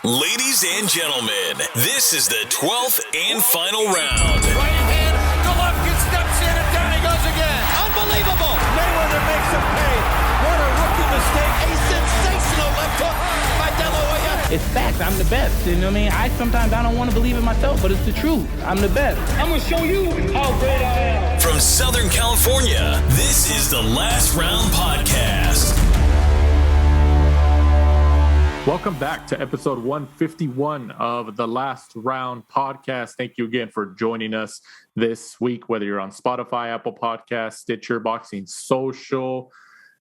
Ladies and gentlemen, this is the 12th and final round. Right hand, Golovkin steps in and down he goes again. Unbelievable. Mayweather makes him pay. What a rookie mistake. A sensational left hook by De La Hoya. It's facts. I'm the best. You know what I mean? Sometimes I don't want to believe it myself, but it's the truth. I'm the best. I'm going to show you how great I am. From Southern California, this is the Last Round Podcast. Welcome back to episode 151 of the Last Round Podcast. Thank you again for joining us this week, whether you're on Spotify, Apple Podcasts, Stitcher, Boxing Social,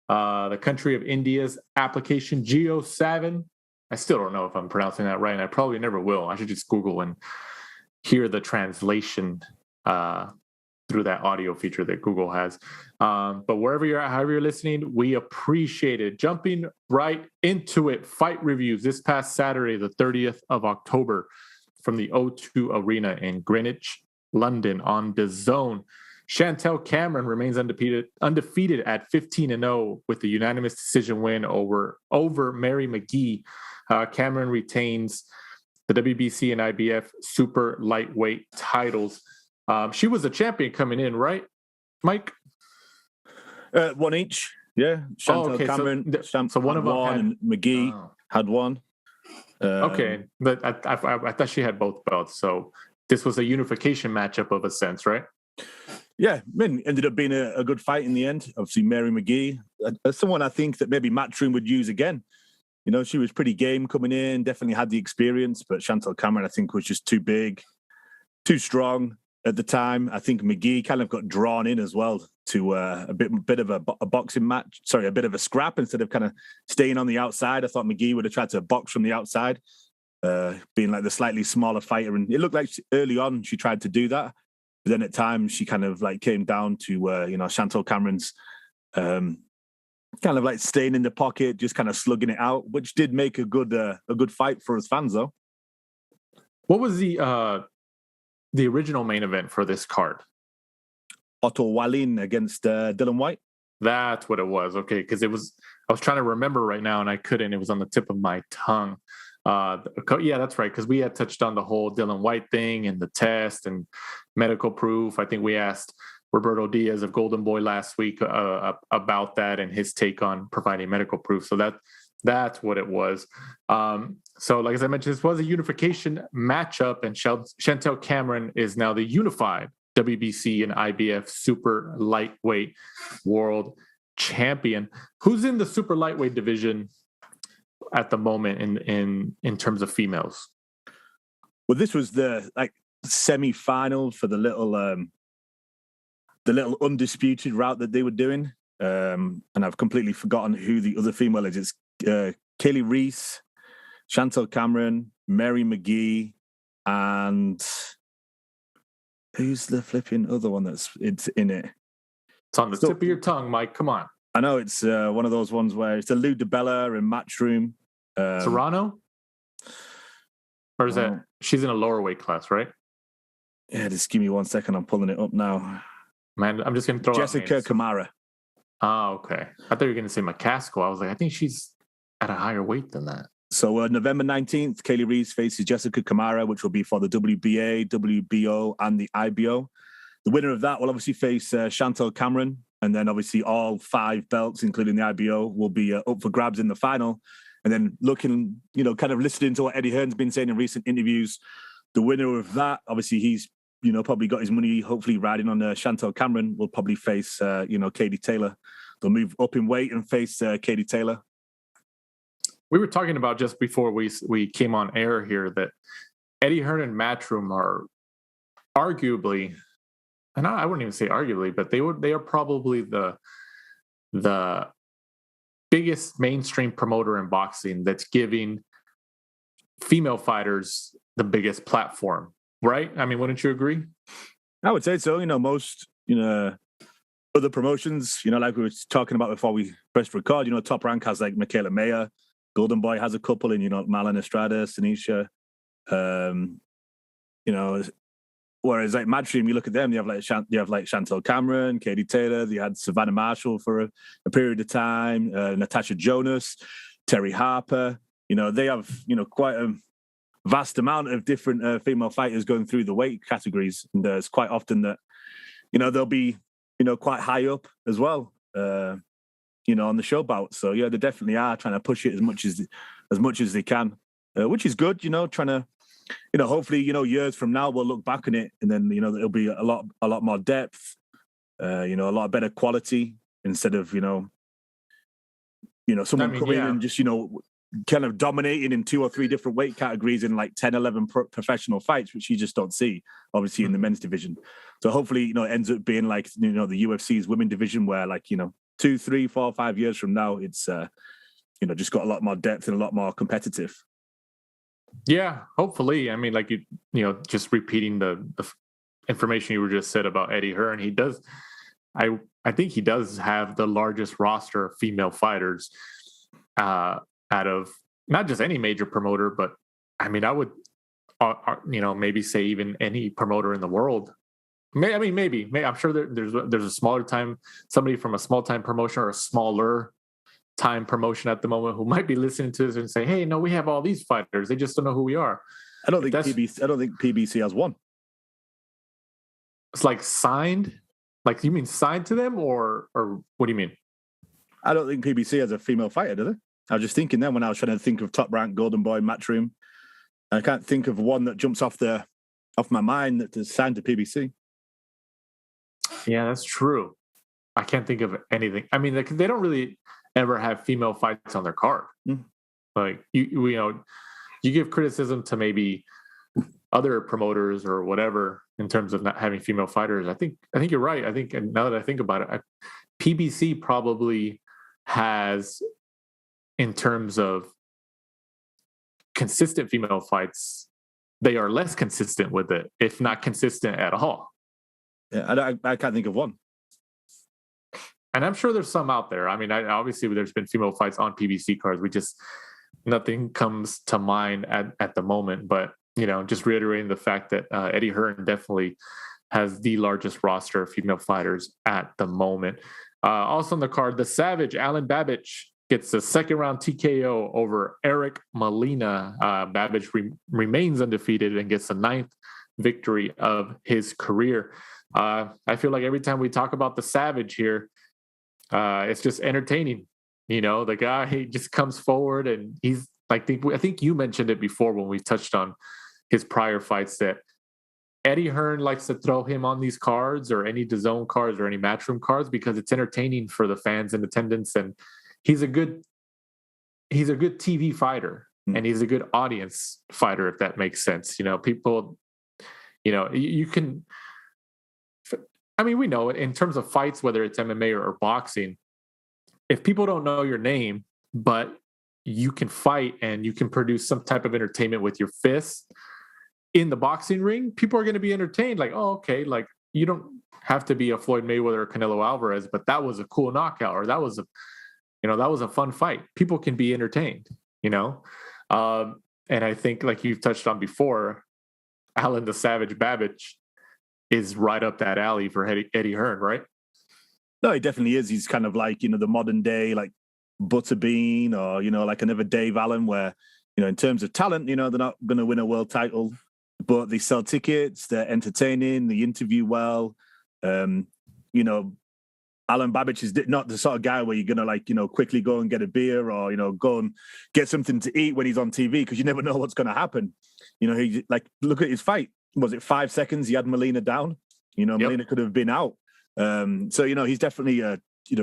the country of India's application, Geo7. I still don't know if I'm pronouncing that right, and I probably never will. I should just Google and hear the translation through that audio feature that Google has. But wherever you're at, however you're listening, we appreciate it. Jumping right into it, fight reviews this past Saturday, the 30th of October, from the O2 Arena in Greenwich, London, on DAZN. Chantel Cameron remains undefeated at 15-0 with the unanimous decision win over Mary McGee. Cameron retains the WBC and IBF super lightweight titles. She was a champion coming in, right, Mike? One each, yeah. Chantel Cameron, so one of them one, had, and McGee had one. Okay, but I thought she had both belts, so this was a unification matchup of a sense, right? Yeah, ended up being a good fight in the end. Obviously, Mary McGee, someone I think that maybe Matchroom would use again. You know, she was pretty game coming in, definitely had the experience, but Chantel Cameron, I think, was just too big, too strong. At the time, I think McGee kind of got drawn in as well to a bit of a boxing match. Sorry, a bit of a scrap instead of kind of staying on the outside. I thought McGee would have tried to box from the outside, being like the slightly smaller fighter. And it looked like early on she tried to do that. But then at times she kind of like came down to, Chantel Cameron's kind of like staying in the pocket, just kind of slugging it out, which did make a good fight for us fans, though. What was the original main event for this card? Otto Wallin against Dylan White. That's what it was. Okay, because I was trying to remember right now and I couldn't. It was on the tip of my tongue. Yeah, that's right. Because we had touched on the whole Dylan White thing and the test and medical proof. I think we asked Roberto Diaz of Golden Boy last week about that and his take on providing medical proof. So that's what it was. So like as I mentioned, this was a unification matchup, and Chantel Cameron is now the unified WBC and IBF super lightweight world champion. Who's in the super lightweight division at the moment in terms of females? Well, this was the semi-final for the little undisputed route that they were doing. And I've completely forgotten who the other female is. It's Kaylee Reese, Chantel Cameron, Mary McGee, and who's the flipping other one it's in it? It's on the tip of your tongue, Mike. Come on. I know it's one of those ones where it's a Lou DiBella and Matchroom. Serrano? Or is that she's in a lower weight class, right? Yeah, just give me 1 second. I'm pulling it up now. Man, I'm just going to throw Jessica Kamara. Oh, okay. I thought you were going to say McCaskill. I was like, I think she's at a higher weight than that. So November 19th, Kaylee Reese faces Jessica Kamara, which will be for the WBA, WBO, and the IBO. The winner of that will obviously face Chantel Cameron. And then obviously all 5 belts, including the IBO, will be up for grabs in the final. And then looking, kind of listening to what Eddie Hearn's been saying in recent interviews, the winner of that, obviously he's, probably got his money, hopefully riding on Chantel Cameron, will probably face, Katie Taylor. They'll move up in weight and face Katie Taylor. We were talking about just before we came on air here that Eddie Hearn and Matchroom are arguably, and I wouldn't even say arguably, but they are probably the biggest mainstream promoter in boxing that's giving female fighters the biggest platform, right? I mean, wouldn't you agree? I would say so. Most, other promotions, like we were talking about before we pressed record, Top Rank has like Michaela Mayer, Golden Boy has a couple in, Marlon Estrada, Sinisha, whereas like Matchroom, you look at them, you have like Chantel Cameron, Katie Taylor, they had Savannah Marshall for a period of time, Natasha Jonas, Terry Harper. They have, quite vast amount of different female fighters going through the weight categories. And it's quite often that, they'll be, quite high up as well, on the show bout. So, yeah, they definitely are trying to push it as much as they can, which is good, trying to, hopefully, years from now, we'll look back on it and then, there'll be a lot more depth, a lot better quality instead of, someone coming in and just, kind of dominating in 2 or 3 different weight categories in like 10, 11 professional fights, which you just don't see, obviously, in the men's division. So hopefully, it ends up being like, the UFC's women division where like, 2, 3, 4, 5 years from now, it's, just got a lot more depth and a lot more competitive. Yeah, hopefully. I mean, like, just repeating the information you were just said about Eddie Hearn, he does, I think he does have the largest roster of female fighters out of not just any major promoter, but I mean, I would, maybe say even any promoter in the world. Maybe I'm sure there's a smaller time, somebody from a small time promotion or a smaller time promotion at the moment who might be listening to this and say, "Hey, no, we have all these fighters. They just don't know who we are." I don't think PBC has one. It's like signed. Like, you mean signed to them, or what do you mean? I don't think PBC has a female fighter, do they? I was just thinking then when I was trying to think of Top Rank, Golden Boy, Matchroom. I can't think of one that jumps off my mind that is signed to PBC. Yeah, that's true. I can't think of anything. I mean, they don't really ever have female fights on their card. Like, you give criticism to maybe other promoters or whatever in terms of not having female fighters. I think you're right. I think, and now that I think about it, PBC probably has, in terms of consistent female fights, they are less consistent with it, if not consistent at all. Yeah, I can't think of one. And I'm sure there's some out there. I mean, obviously there's been female fights on PBC cards. Nothing comes to mind at the moment. But, just reiterating the fact that Eddie Hearn definitely has the largest roster of female fighters at the moment. Also on the card, the Savage, Alan Babbage, gets a second-round TKO over Eric Molina. Babbage remains undefeated and gets the 9th victory of his career. I feel like every time we talk about the Savage here, it's just entertaining. The guy, he just comes forward and he's like, I think you mentioned it before when we touched on his prior fights, that Eddie Hearn likes to throw him on these cards or any DAZN cards or any Matchroom cards because it's entertaining for the fans in attendance. And he's a good TV fighter and he's a good audience fighter, if that makes sense. People, you can, I mean, we know it in terms of fights, whether it's MMA or boxing, if people don't know your name, but you can fight and you can produce some type of entertainment with your fists in the boxing ring, people are going to be entertained. Like, oh, okay. Like, you don't have to be a Floyd Mayweather or Canelo Alvarez, but that was a cool knockout, or that was a fun fight. People can be entertained, and I think, like you've touched on before, Alan the Savage Babbage is right up that alley for Eddie Hearn, right? No, he definitely is. He's kind of like, the modern day, like Butterbean or, like another Dave Allen where, in terms of talent, they're not going to win a world title, but they sell tickets, they're entertaining, they interview well. Alan Babbage is not the sort of guy where you're going to quickly go and get a beer or, go and get something to eat when he's on TV, because you never know what's going to happen. He look at his fight. Was it 5 seconds? He had Molina down. Molina could have been out. So, he's definitely,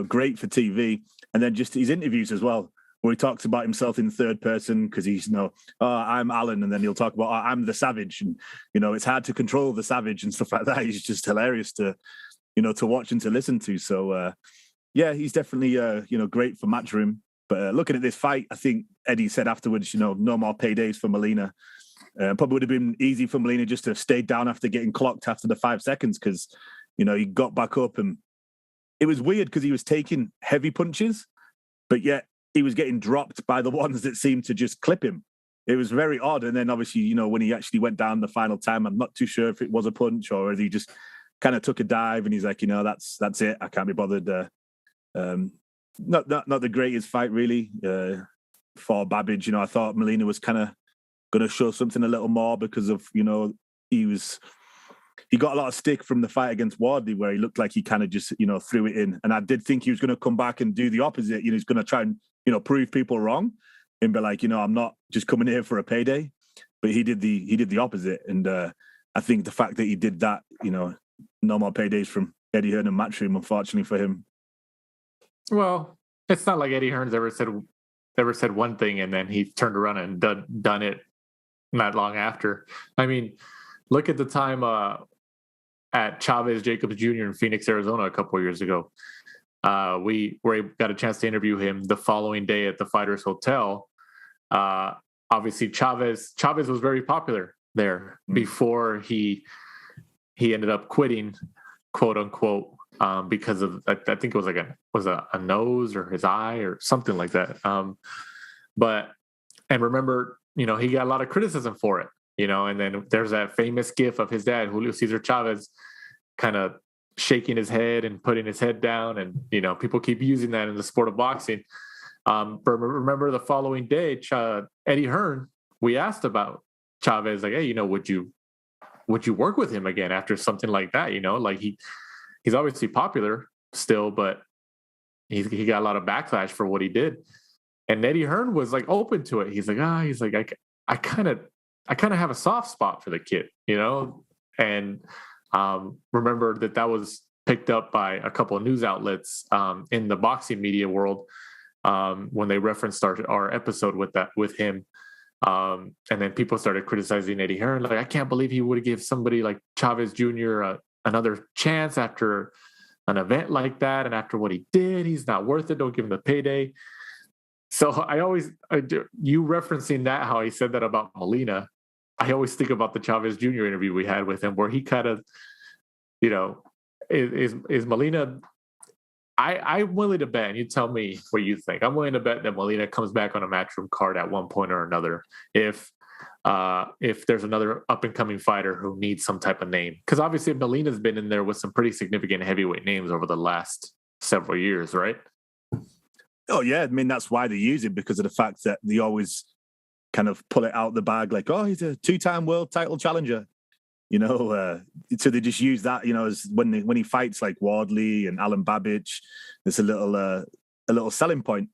great for TV. And then just his interviews as well, where he talks about himself in third person because he's, I'm Alan. And then he'll talk about, I'm the Savage. And, it's hard to control the Savage and stuff like that. He's just hilarious to watch and to listen to. So, he's definitely, great for Matchroom. But looking at this fight, I think Eddie said afterwards, no more paydays for Molina. Probably would have been easy for Molina just to stay down after getting clocked after the 5 seconds because, he got back up and it was weird because he was taking heavy punches, but yet he was getting dropped by the ones that seemed to just clip him. It was very odd. And then obviously, when he actually went down the final time, I'm not too sure if it was a punch or if he just kind of took a dive and he's like, that's it. I can't be bothered. Not the greatest fight really for Babbage. I thought Molina was kind of going to show something a little more because of, he got a lot of stick from the fight against Wardley where he looked like he kind of just, threw it in. And I did think he was going to come back and do the opposite. He's going to try and, prove people wrong and be like, I'm not just coming here for a payday. But he did the opposite. And I think the fact that he did that, no more paydays from Eddie Hearn and Matchroom, unfortunately for him. Well, it's not like Eddie Hearn's ever said one thing and then he turned around and done it not long after. I mean, look at the time at Chavez Jacobs Jr. in Phoenix, Arizona a couple of years ago. We got a chance to interview him the following day at the Fighters Hotel. Obviously, Chavez was very popular there before he ended up quitting, quote unquote, because of I think it was a nose or his eye or something like that. And remember, he got a lot of criticism for it, and then there's that famous gif of his dad, Julio Cesar Chavez, kind of shaking his head and putting his head down. And, people keep using that in the sport of boxing. But remember the following day, Eddie Hearn, we asked about Chavez, like, hey, would you work with him again after something like that? Like he's obviously popular still, but he got a lot of backlash for what he did. And Eddie Hearn was like open to it. He's like, I kind of have a soft spot for the kid, and remember that was picked up by a couple of news outlets in the boxing media world when they referenced our episode with him. And then people started criticizing Eddie Hearn. Like, I can't believe he would give somebody like Chavez Jr. Another chance after an event like that. And after what he did, he's not worth it. Don't give him the payday. So you referencing that, how he said that about Molina, I always think about the Chavez Jr. interview we had with him where he kind of, is Molina... I'm willing to bet, and you tell me what you think. I'm willing to bet that Molina comes back on a Matchroom card at one point or another if there's another up-and-coming fighter who needs some type of name. Because obviously Molina's been in there with some pretty significant heavyweight names over the last several years, right? Oh, yeah. I mean, that's why they use him, because of the fact that they always kind of pull it out the bag like, oh, he's a 2-time world title challenger. So they just use that, as when he fights like Wardley and Alan Babbage, it's a little selling point.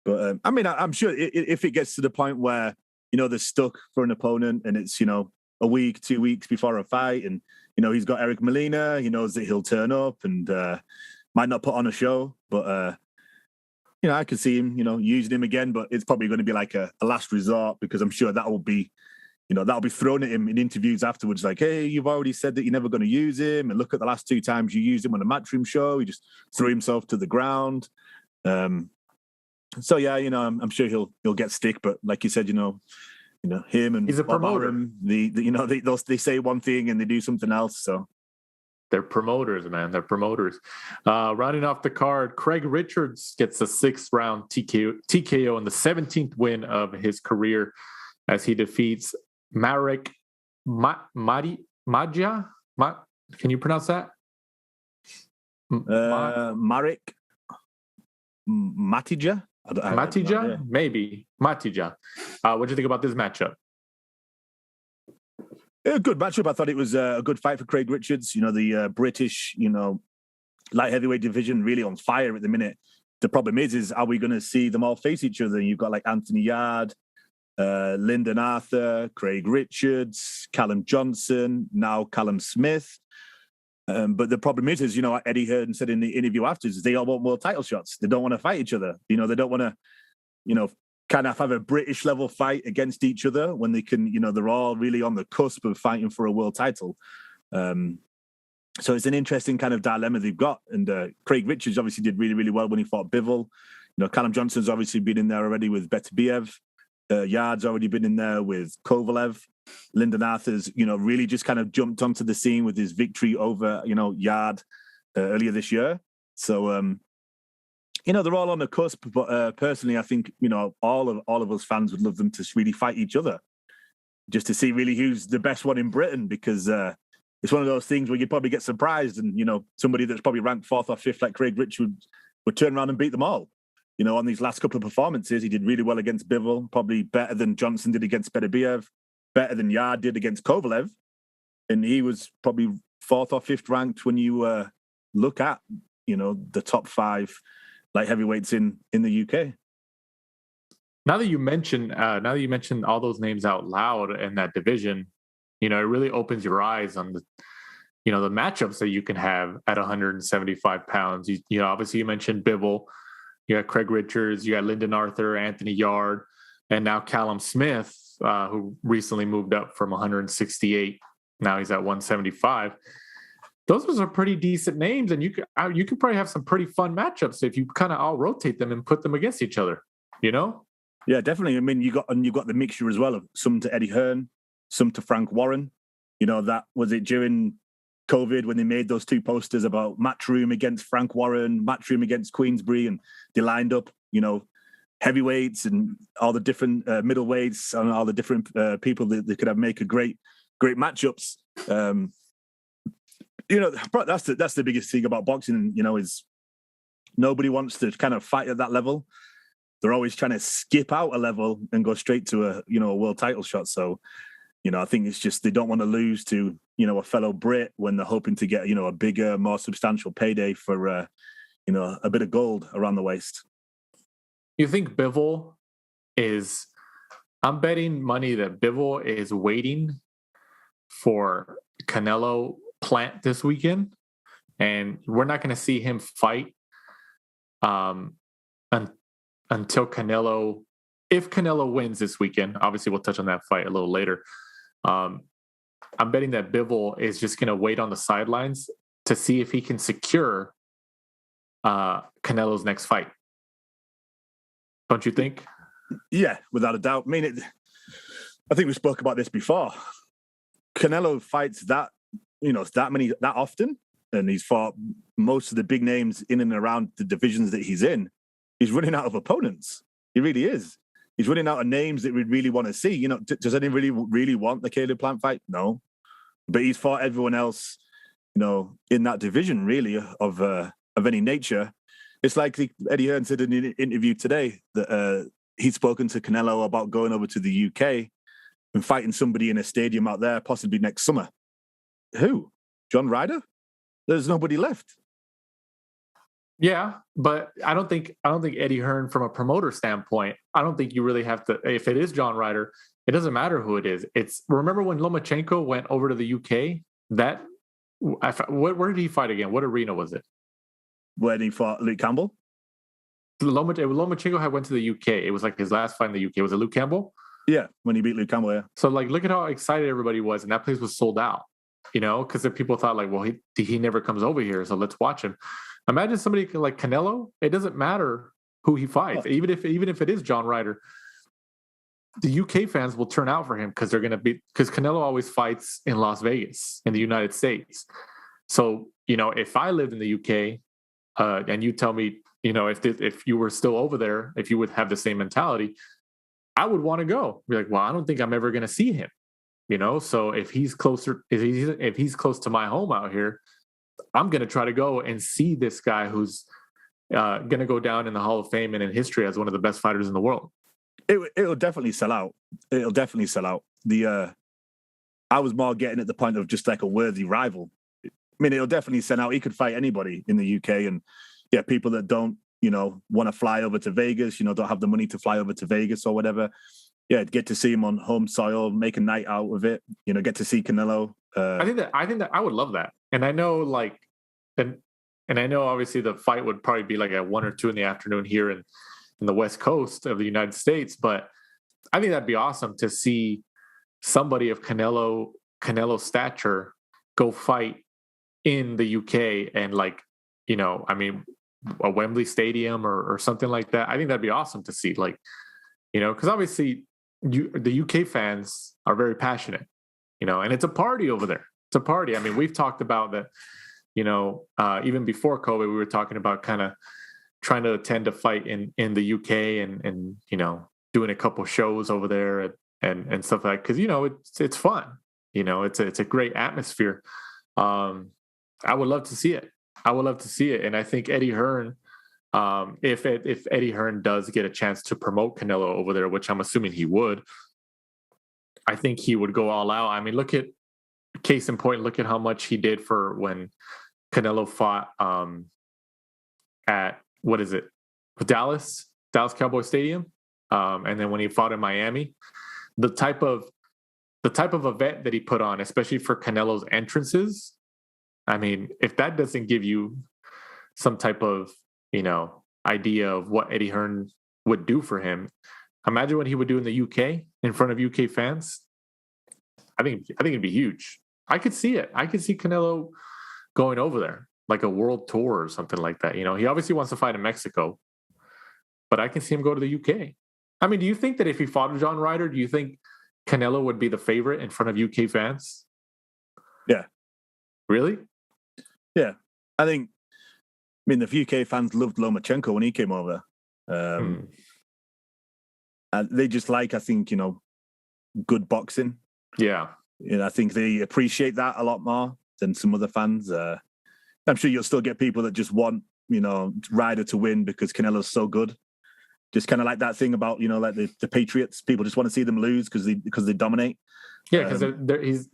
But I mean, I'm sure if it gets to the point where, they're stuck for an opponent and it's, a week, 2 weeks before a fight and, he's got Eric Molina, he knows that he'll turn up and might not put on a show, but, I could see him, using him again, but it's probably going to be like a last resort because I'm sure that will be, that'll be thrown at him in interviews afterwards, like, hey, you've already said that you're never going to use him. And look at the last 2 times you used him on a Matchroom show. He just threw himself to the ground. So, yeah, I'm sure he'll get stick. But like you said, him and he's a promoter. They say one thing and they do something else. So they're promoters, man. They're promoters. Rounding off the card, Craig Richards gets a 6th round TKO and the 17th win of his career as he defeats Marek Magia. Can you pronounce that? Marek Matija? Matija? Maybe. Matija. What do you think about this matchup? A good matchup. I thought it was a good fight for Craig Richards. The British, light heavyweight division really on fire at the minute. The problem is are we going to see them all face each other? You've got like Anthony Yard, Lyndon Arthur, Craig Richards, Callum Johnson, now Callum Smith. But the problem is Eddie Hearn said in the interview afterwards, they all want world title shots. They don't want to fight each other. They don't want to, kind of have a British level fight against each other when they can, they're all really on the cusp of fighting for a world title. So it's an interesting kind of dilemma they've got. And Craig Richards obviously did really, really well when he fought Bivol. Callum Johnson's obviously been in there already with Beterbiev. Yard's already been in there with Kovalev. Lyndon Arthur's, really just kind of jumped onto the scene with his victory over, Yard earlier this year. So, they're all on the cusp. But personally, I think, all of us fans would love them to really fight each other just to see really who's the best one in Britain, because it's one of those things where you'd probably get surprised and, somebody that's probably ranked 4th or 5th like Craig Richards would turn around and beat them all. on these last couple of performances, he did really well against Bivol, probably better than Johnson did against Beterbiev, better than Yard did against Kovalev. And he was probably 4th or 5th ranked when you look at, the top 5 light heavyweights in the UK. Now that you mentioned all those names out loud in that division, it really opens your eyes on the matchups that you can have at 175 pounds. Obviously you mentioned Bivol, you got Craig Richards, you got Lyndon Arthur, Anthony Yard, and now Callum Smith, who recently moved up from 168. Now he's at 175. Those are pretty decent names, and you could probably have some pretty fun matchups if you kind of all rotate them and put them against each other. Yeah, definitely. I mean, you got the mixture as well of some to Eddie Hearn, some to Frank Warren. That was it during COVID when they made those 2 posters about Matchroom against Frank Warren, Matchroom against Queensbury, and they lined up, heavyweights and all the different middleweights and all the different people that they could have make a great matchups. That's the biggest thing about boxing, is nobody wants to kind of fight at that level. They're always trying to skip out a level and go straight to a world title shot. So, I think it's just they don't want to lose to, a fellow Brit when they're hoping to get, a bigger, more substantial payday for, a bit of gold around the waist. You think Bivol is... I'm betting money that Bivol is waiting for Canelo-Plant this weekend, and we're not going to see him fight until Canelo, if Canelo wins this weekend. Obviously we'll touch on that fight a little later. I'm betting that Bivol is just going to wait on the sidelines to see if he can secure Canelo's next fight. Don't you think? Yeah, without a doubt. I mean, I think we spoke about this before. Canelo fights that often, and he's fought most of the big names in and around the divisions that he's in. He's running out of opponents. He really is. He's running out of names that we'd really want to see. Does anybody really want the Caleb-Plant fight? No. But he's fought everyone else, in that division, really, of any nature. It's like Eddie Hearn said in an interview today that he'd spoken to Canelo about going over to the UK and fighting somebody in a stadium out there, possibly next summer. Who? John Ryder? There's nobody left. Yeah, but I don't think Eddie Hearn, from a promoter standpoint, I don't think you really have to. If it is John Ryder, it doesn't matter who it is. Remember when Lomachenko went over to the UK? Where did he fight again? What arena was it? Where he fought Luke Campbell? Lomachenko had went to the UK. It was like his last fight in the UK. Was it Luke Campbell? Yeah, when he beat Luke Campbell. Yeah. So look at how excited everybody was, and that place was sold out. Because the people thought he never comes over here, so let's watch him. Imagine somebody like Canelo. It doesn't matter who he fights, even if it is John Ryder. The UK fans will turn out for him because Canelo always fights in Las Vegas in the United States. So if I lived in the UK, and you tell me, if you were still over there, if you would have the same mentality, I would want to go. Be like, well, I don't think I'm ever going to see him. So if he's close to my home out here, I'm going to try to go and see this guy who's going to go down in the Hall of Fame and in history as one of the best fighters in the world. It'll definitely sell out. It'll definitely sell out. I was more getting at the point of just like a worthy rival. I mean, it'll definitely sell out. He could fight anybody in the UK, and people that don't, want to fly over to Vegas, don't have the money to fly over to Vegas or whatever. Yeah, get to see him on home soil, make a night out of it. Get to see Canelo. I think that I would love that, and I know and I know obviously the fight would probably be like at 1 or 2 in the afternoon here in the West Coast of the United States, but I think that'd be awesome to see somebody of Canelo stature go fight in the UK and a Wembley Stadium or something like that. I think that'd be awesome to see, because obviously the UK fans are very passionate, and it's a party over there. It's a party. I mean, we've talked about that, even before COVID, we were talking about kind of trying to attend a fight in the UK and doing a couple shows over there and stuff like that. Cause it's fun, it's a great atmosphere. I would love to see it. And I think Eddie Hearn if Eddie Hearn does get a chance to promote Canelo over there, which I'm assuming he would, I think he would go all out. I mean, look at case in point. Look at how much he did for when Canelo fought at what is it, Dallas Cowboy Stadium, and then when he fought in Miami, the type of event that he put on, especially for Canelo's entrances. I mean, if that doesn't give you some type of, idea of what Eddie Hearn would do for him, imagine what he would do in the UK in front of UK fans. I think it'd be huge. I could see it. I could see Canelo going over there, like a world tour or something like that. He obviously wants to fight in Mexico, but I can see him go to the UK. I mean, do you think that if he fought John Ryder, do you think Canelo would be the favorite in front of UK fans? Yeah. Really? Yeah. The UK fans loved Lomachenko when he came over. And they just like, I think, good boxing. Yeah. I think they appreciate that a lot more than some other fans. I'm sure you'll still get people that just want, Ryder to win because Canelo's so good. Just kind of like that thing about, like the Patriots. People just want to see them lose because they dominate. Yeah, because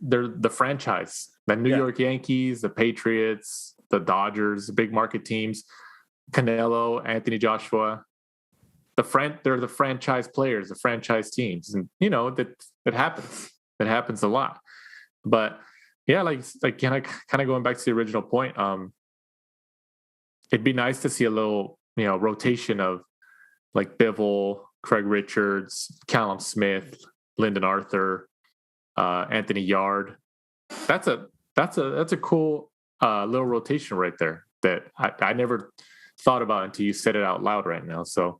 they're the franchise. The New York Yankees, the Patriots, the Dodgers, the big market teams, Canelo, Anthony Joshua. They're the franchise players, the franchise teams, and that happens. It happens a lot. But yeah, like kind of going back to the original point. It'd be nice to see a little rotation of like Bivol, Craig Richards, Callum Smith, Lyndon Arthur, Anthony Yard. That's a cool little rotation right there that I never thought about until you said it out loud right now. So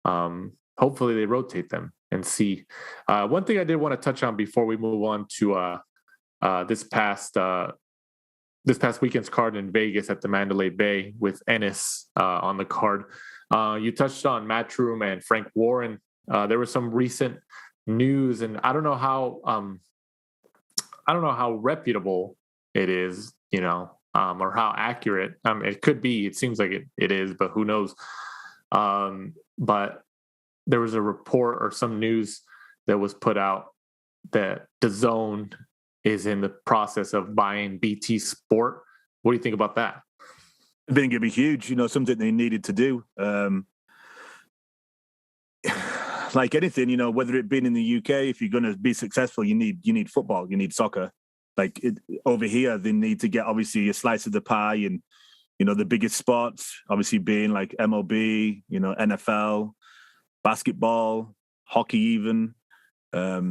hopefully they rotate them and see. One thing I did want to touch on before we move on to this past weekend's card in Vegas at the Mandalay Bay with Ennis on the card. You touched on Matchroom and Frank Warren. There was some recent news, and I don't know how reputable it is, or how accurate. It could be. It seems like it is, but who knows? But there was a report or some news that was put out that DAZN is in the process of buying BT Sport. What do you think about that? I think it'd be huge, something they needed to do. Like anything, whether it being in the UK, if you're going to be successful, you need football, you need soccer. Like over here, they need to get obviously a slice of the pie, and the biggest sports, obviously being like MLB, NFL, basketball, hockey, even. They're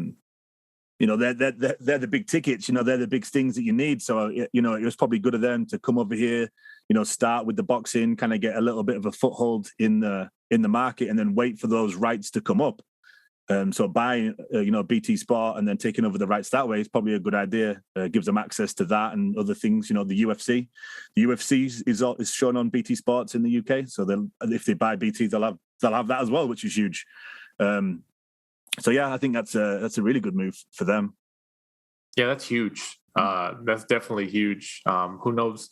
the big tickets. They're the big things that you need. So it was probably good of them to come over here. Start with the boxing, kind of get a little bit of a foothold in the market, and then wait for those rights to come up. So buying, BT Sport and then taking over the rights that way is probably a good idea. Gives them access to that and other things. The UFC is shown on BT Sports in the UK. So if they buy BT, they'll have that as well, which is huge. So yeah, I think that's a really good move for them. Yeah, that's huge. That's definitely huge. Who knows?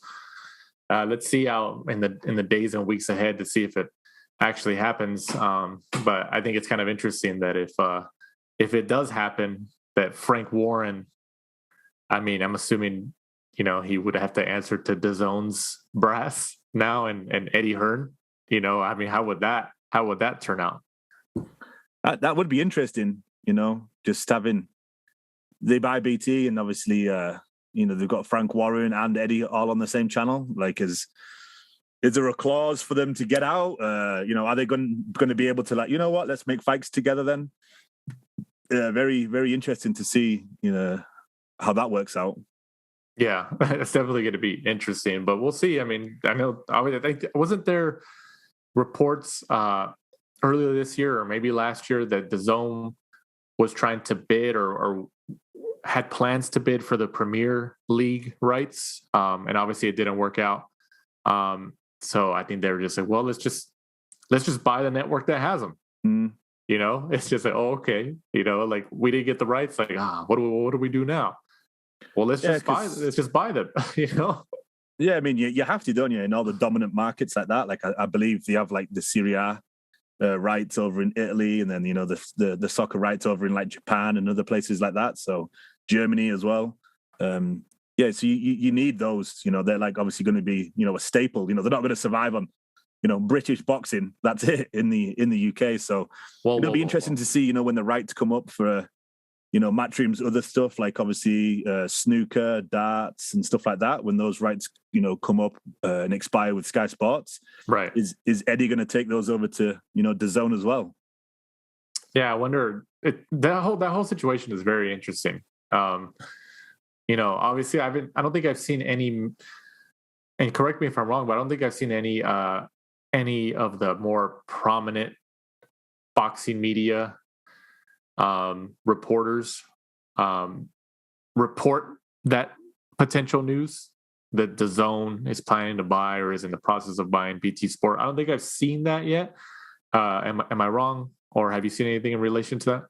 Let's see how in the days and weeks ahead to see if it actually happens. But I think it's kind of interesting that if it does happen, that Frank Warren, I'm assuming, he would have to answer to DAZN's brass now and Eddie Hearn. How would that turn out? That would be interesting, just having they buy BT and obviously they've got Frank Warren and Eddie all on the same channel. Like, is there a clause for them to get out? Are they going to be able to let's make fights together then? Very, very interesting to see, how that works out. Yeah, it's definitely going to be interesting, but we'll see. I think wasn't there reports earlier this year or maybe last year that DAZN was trying to bid or had plans to bid for the Premier League rights, and obviously it didn't work out. So I think they were just like, well, let's just buy the network that has them. It's just like, oh, okay, like we didn't get the rights. Like, what do we do now? Well, let's just buy them. Yeah, I mean, you have to, don't you? In all the dominant markets like that, like I believe they have like the Serie A rights over in Italy, and then the soccer rights over in like Japan and other places like that. So Germany as well. Yeah, so you need those. They're like obviously going to be a staple. They're not going to survive on British boxing. That's it in the UK. So it'll be interesting to see when the rights come up for Matchroom's other stuff, like obviously snooker, darts, and stuff like that. When those rights, come up and expire with Sky Sports, right? Is Eddie going to take those over to DAZN as well? Yeah, I wonder. That whole situation is very interesting. Obviously, I don't think I've seen any. And correct me if I'm wrong, but I don't think I've seen any of the more prominent boxing media reporters report that potential news that DAZN is planning to buy or is in the process of buying BT Sport. I don't think I've seen that yet. Am I wrong, or have you seen anything in relation to that?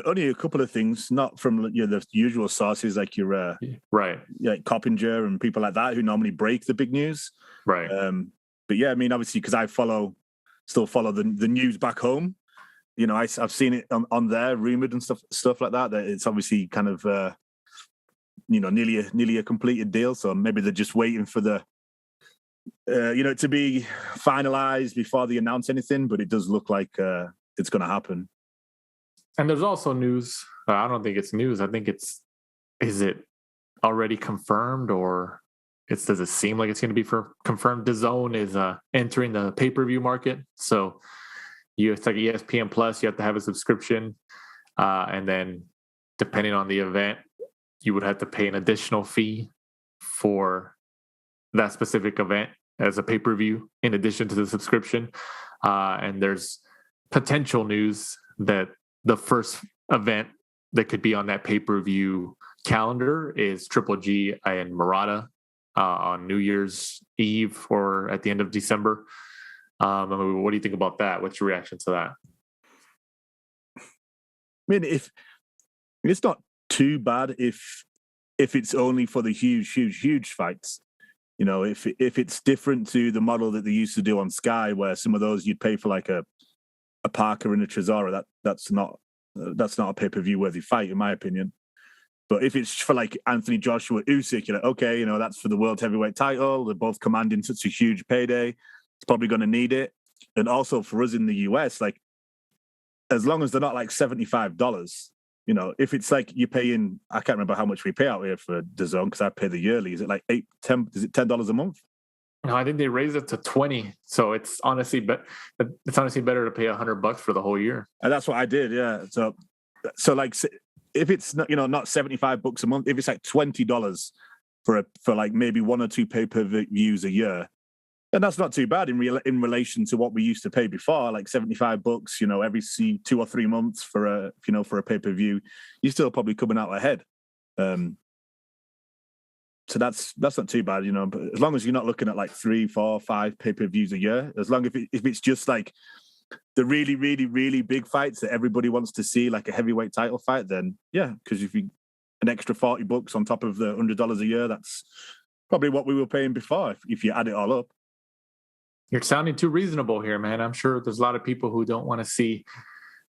Only a couple of things, not from the usual sources like your right, like Coppinger and people like that who normally break the big news. Right. But yeah, I mean, obviously, because I still follow the news back home. I've seen it on there, rumored and stuff like that. That it's obviously kind of nearly a completed deal. So maybe they're just waiting for the to be finalized before they announce anything. But it does look like it's going to happen. And there's also news. I don't think it's news. I think is it already confirmed, or does it seem like it's going to be confirmed? DAZN is entering the pay-per-view market. So it's like ESPN Plus. You have to have a subscription, and then depending on the event, you would have to pay an additional fee for that specific event as a pay-per-view in addition to the subscription. And there's potential news that the first event that could be on that pay-per-view calendar is Triple G and Murata on New Year's Eve or at the end of December. What do you think about that? What's your reaction to that? I mean, if it's not too bad if it's only for the huge fights. If it's different to the model that they used to do on Sky, where some of those you'd pay for like a Parker and a Chisora, that's not a pay-per-view worthy fight, in my opinion. But if it's for like Anthony Joshua Usyk, you're like, okay, that's for the world heavyweight title. They're both commanding such a huge payday. It's probably going to need it. And also for us in the US, like, as long as they're not like $75, if it's like you're paying, I can't remember how much we pay out here for DAZN because I pay the yearly. Is it like $10 a month? No, I think they raised it to 20. So it's honestly better to pay $100 for the whole year. And that's what I did. Yeah. So like, if it's not, not $75 a month, if it's like $20 for like maybe one or two pay-per-views a year, then that's not too bad in relation to what we used to pay before, like $75, every 2 or 3 months for a pay-per-view. You're still probably coming out ahead. So that's not too bad, but as long as you're not looking at like 3, 4, 5 pay-per-views a year, as long as if it's just like the really, really, really big fights that everybody wants to see, like a heavyweight title fight, then yeah, because if you an extra $40 on top of the $100 a year, that's probably what we were paying before if you add it all up. You're sounding too reasonable here, man. I'm sure there's a lot of people who don't want to see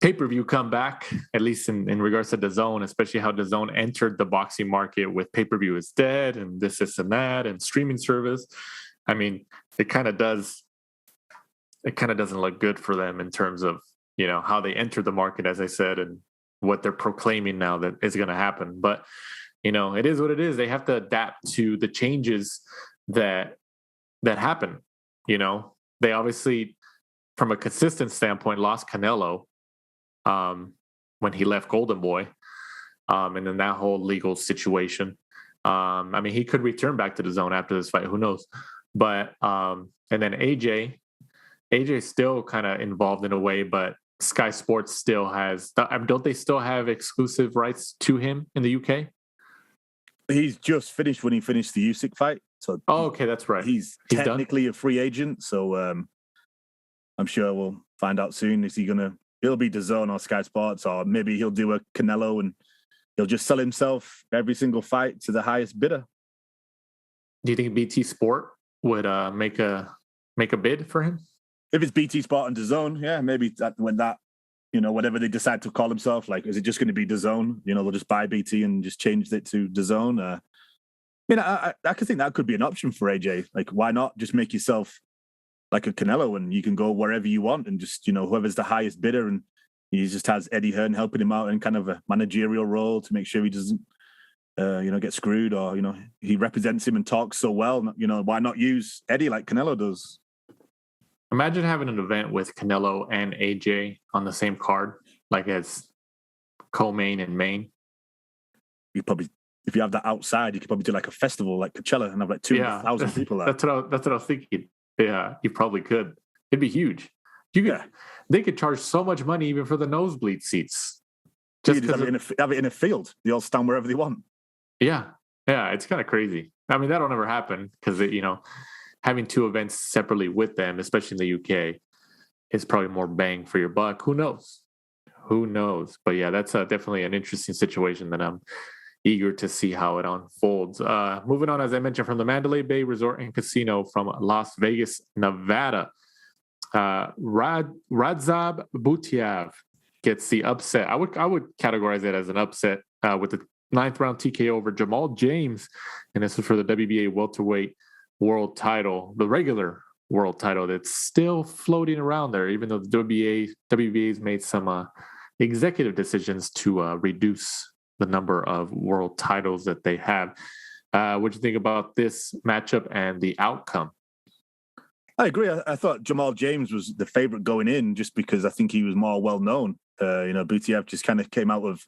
pay-per-view come back, at least in regards to DAZN, especially how DAZN entered the boxing market with pay-per-view is dead and this and that and streaming service. I mean, it kind of doesn't look good for them in terms of, how they entered the market, as I said, and what they're proclaiming now that is going to happen. But, it is what it is. They have to adapt to the changes that happen. They obviously, from a consistent standpoint, lost Canelo when he left Golden Boy, and then that whole legal situation. I mean, he could return back to DAZN after this fight. Who knows? But and then AJ's still kind of involved in a way, but Sky Sports still has. Don't they still have exclusive rights to him in the UK? He's just finished when he finished the Usyk fight. So okay, that's right. He's technically a free agent, so I'm sure we'll find out soon. He'll be DAZN or Sky Sports, or maybe he'll do a Canelo and he'll just sell himself every single fight to the highest bidder. Do you think BT Sport would make a bid for him? If it's BT Sport and DAZN, yeah, maybe whatever they decide to call themselves, like, is it just going to be DAZN? They'll just buy BT and just change it to DAZN. I could think that could be an option for AJ. Like, why not just make yourself like a Canelo and you can go wherever you want and just, whoever's the highest bidder, and he just has Eddie Hearn helping him out in kind of a managerial role to make sure he doesn't, get screwed, or, he represents him and talks so well. Why not use Eddie like Canelo does? Imagine having an event with Canelo and AJ on the same card, like as co-main and main. You probably, if you have that outside, you could probably do like a festival like Coachella and have like 200,000 people there. That's what I was thinking. Yeah, you probably could. It'd be huge. They could charge so much money even for the nosebleed seats. Just have it in a field. They all stand wherever they want. Yeah, it's kind of crazy. I mean, that'll never happen because having two events separately with them, especially in the UK, is probably more bang for your buck. Who knows? But yeah, that's definitely an interesting situation that I'm eager to see how it unfolds. Moving on, as I mentioned, from the Mandalay Bay Resort and Casino from Las Vegas, Nevada, Radzab Butiav gets the upset. I would categorize it as an upset with the 9th round TKO over Jamal James, and this is for the WBA welterweight world title, the regular world title that's still floating around there, even though the WBA's made some executive decisions to reduce the number of world titles that they have. What do you think about this matchup and the outcome? I agree. I thought Jamal James was the favorite going in just because I think he was more well known. Butiev just kind of came out of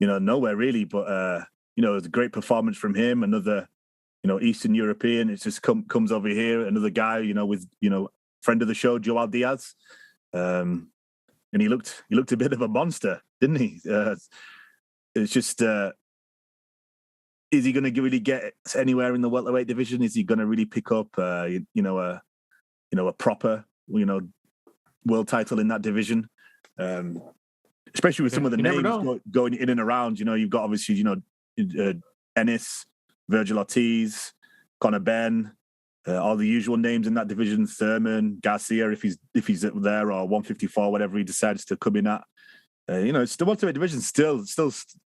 nowhere really, but it was a great performance from him. Another Eastern European. It just comes over here. Another guy, with friend of the show, Joel Diaz, and he looked a bit of a monster, didn't he? It's just, is he going to really get anywhere in the welterweight division? Is he going to really pick up, a proper, world title in that division? Especially with some of the names going in and around. You've got obviously, Ennis, Virgil Ortiz, Conor Benn, all the usual names in that division. Thurman, Garcia, if he's there, or 154, whatever he decides to come in at. It's the welterweight division still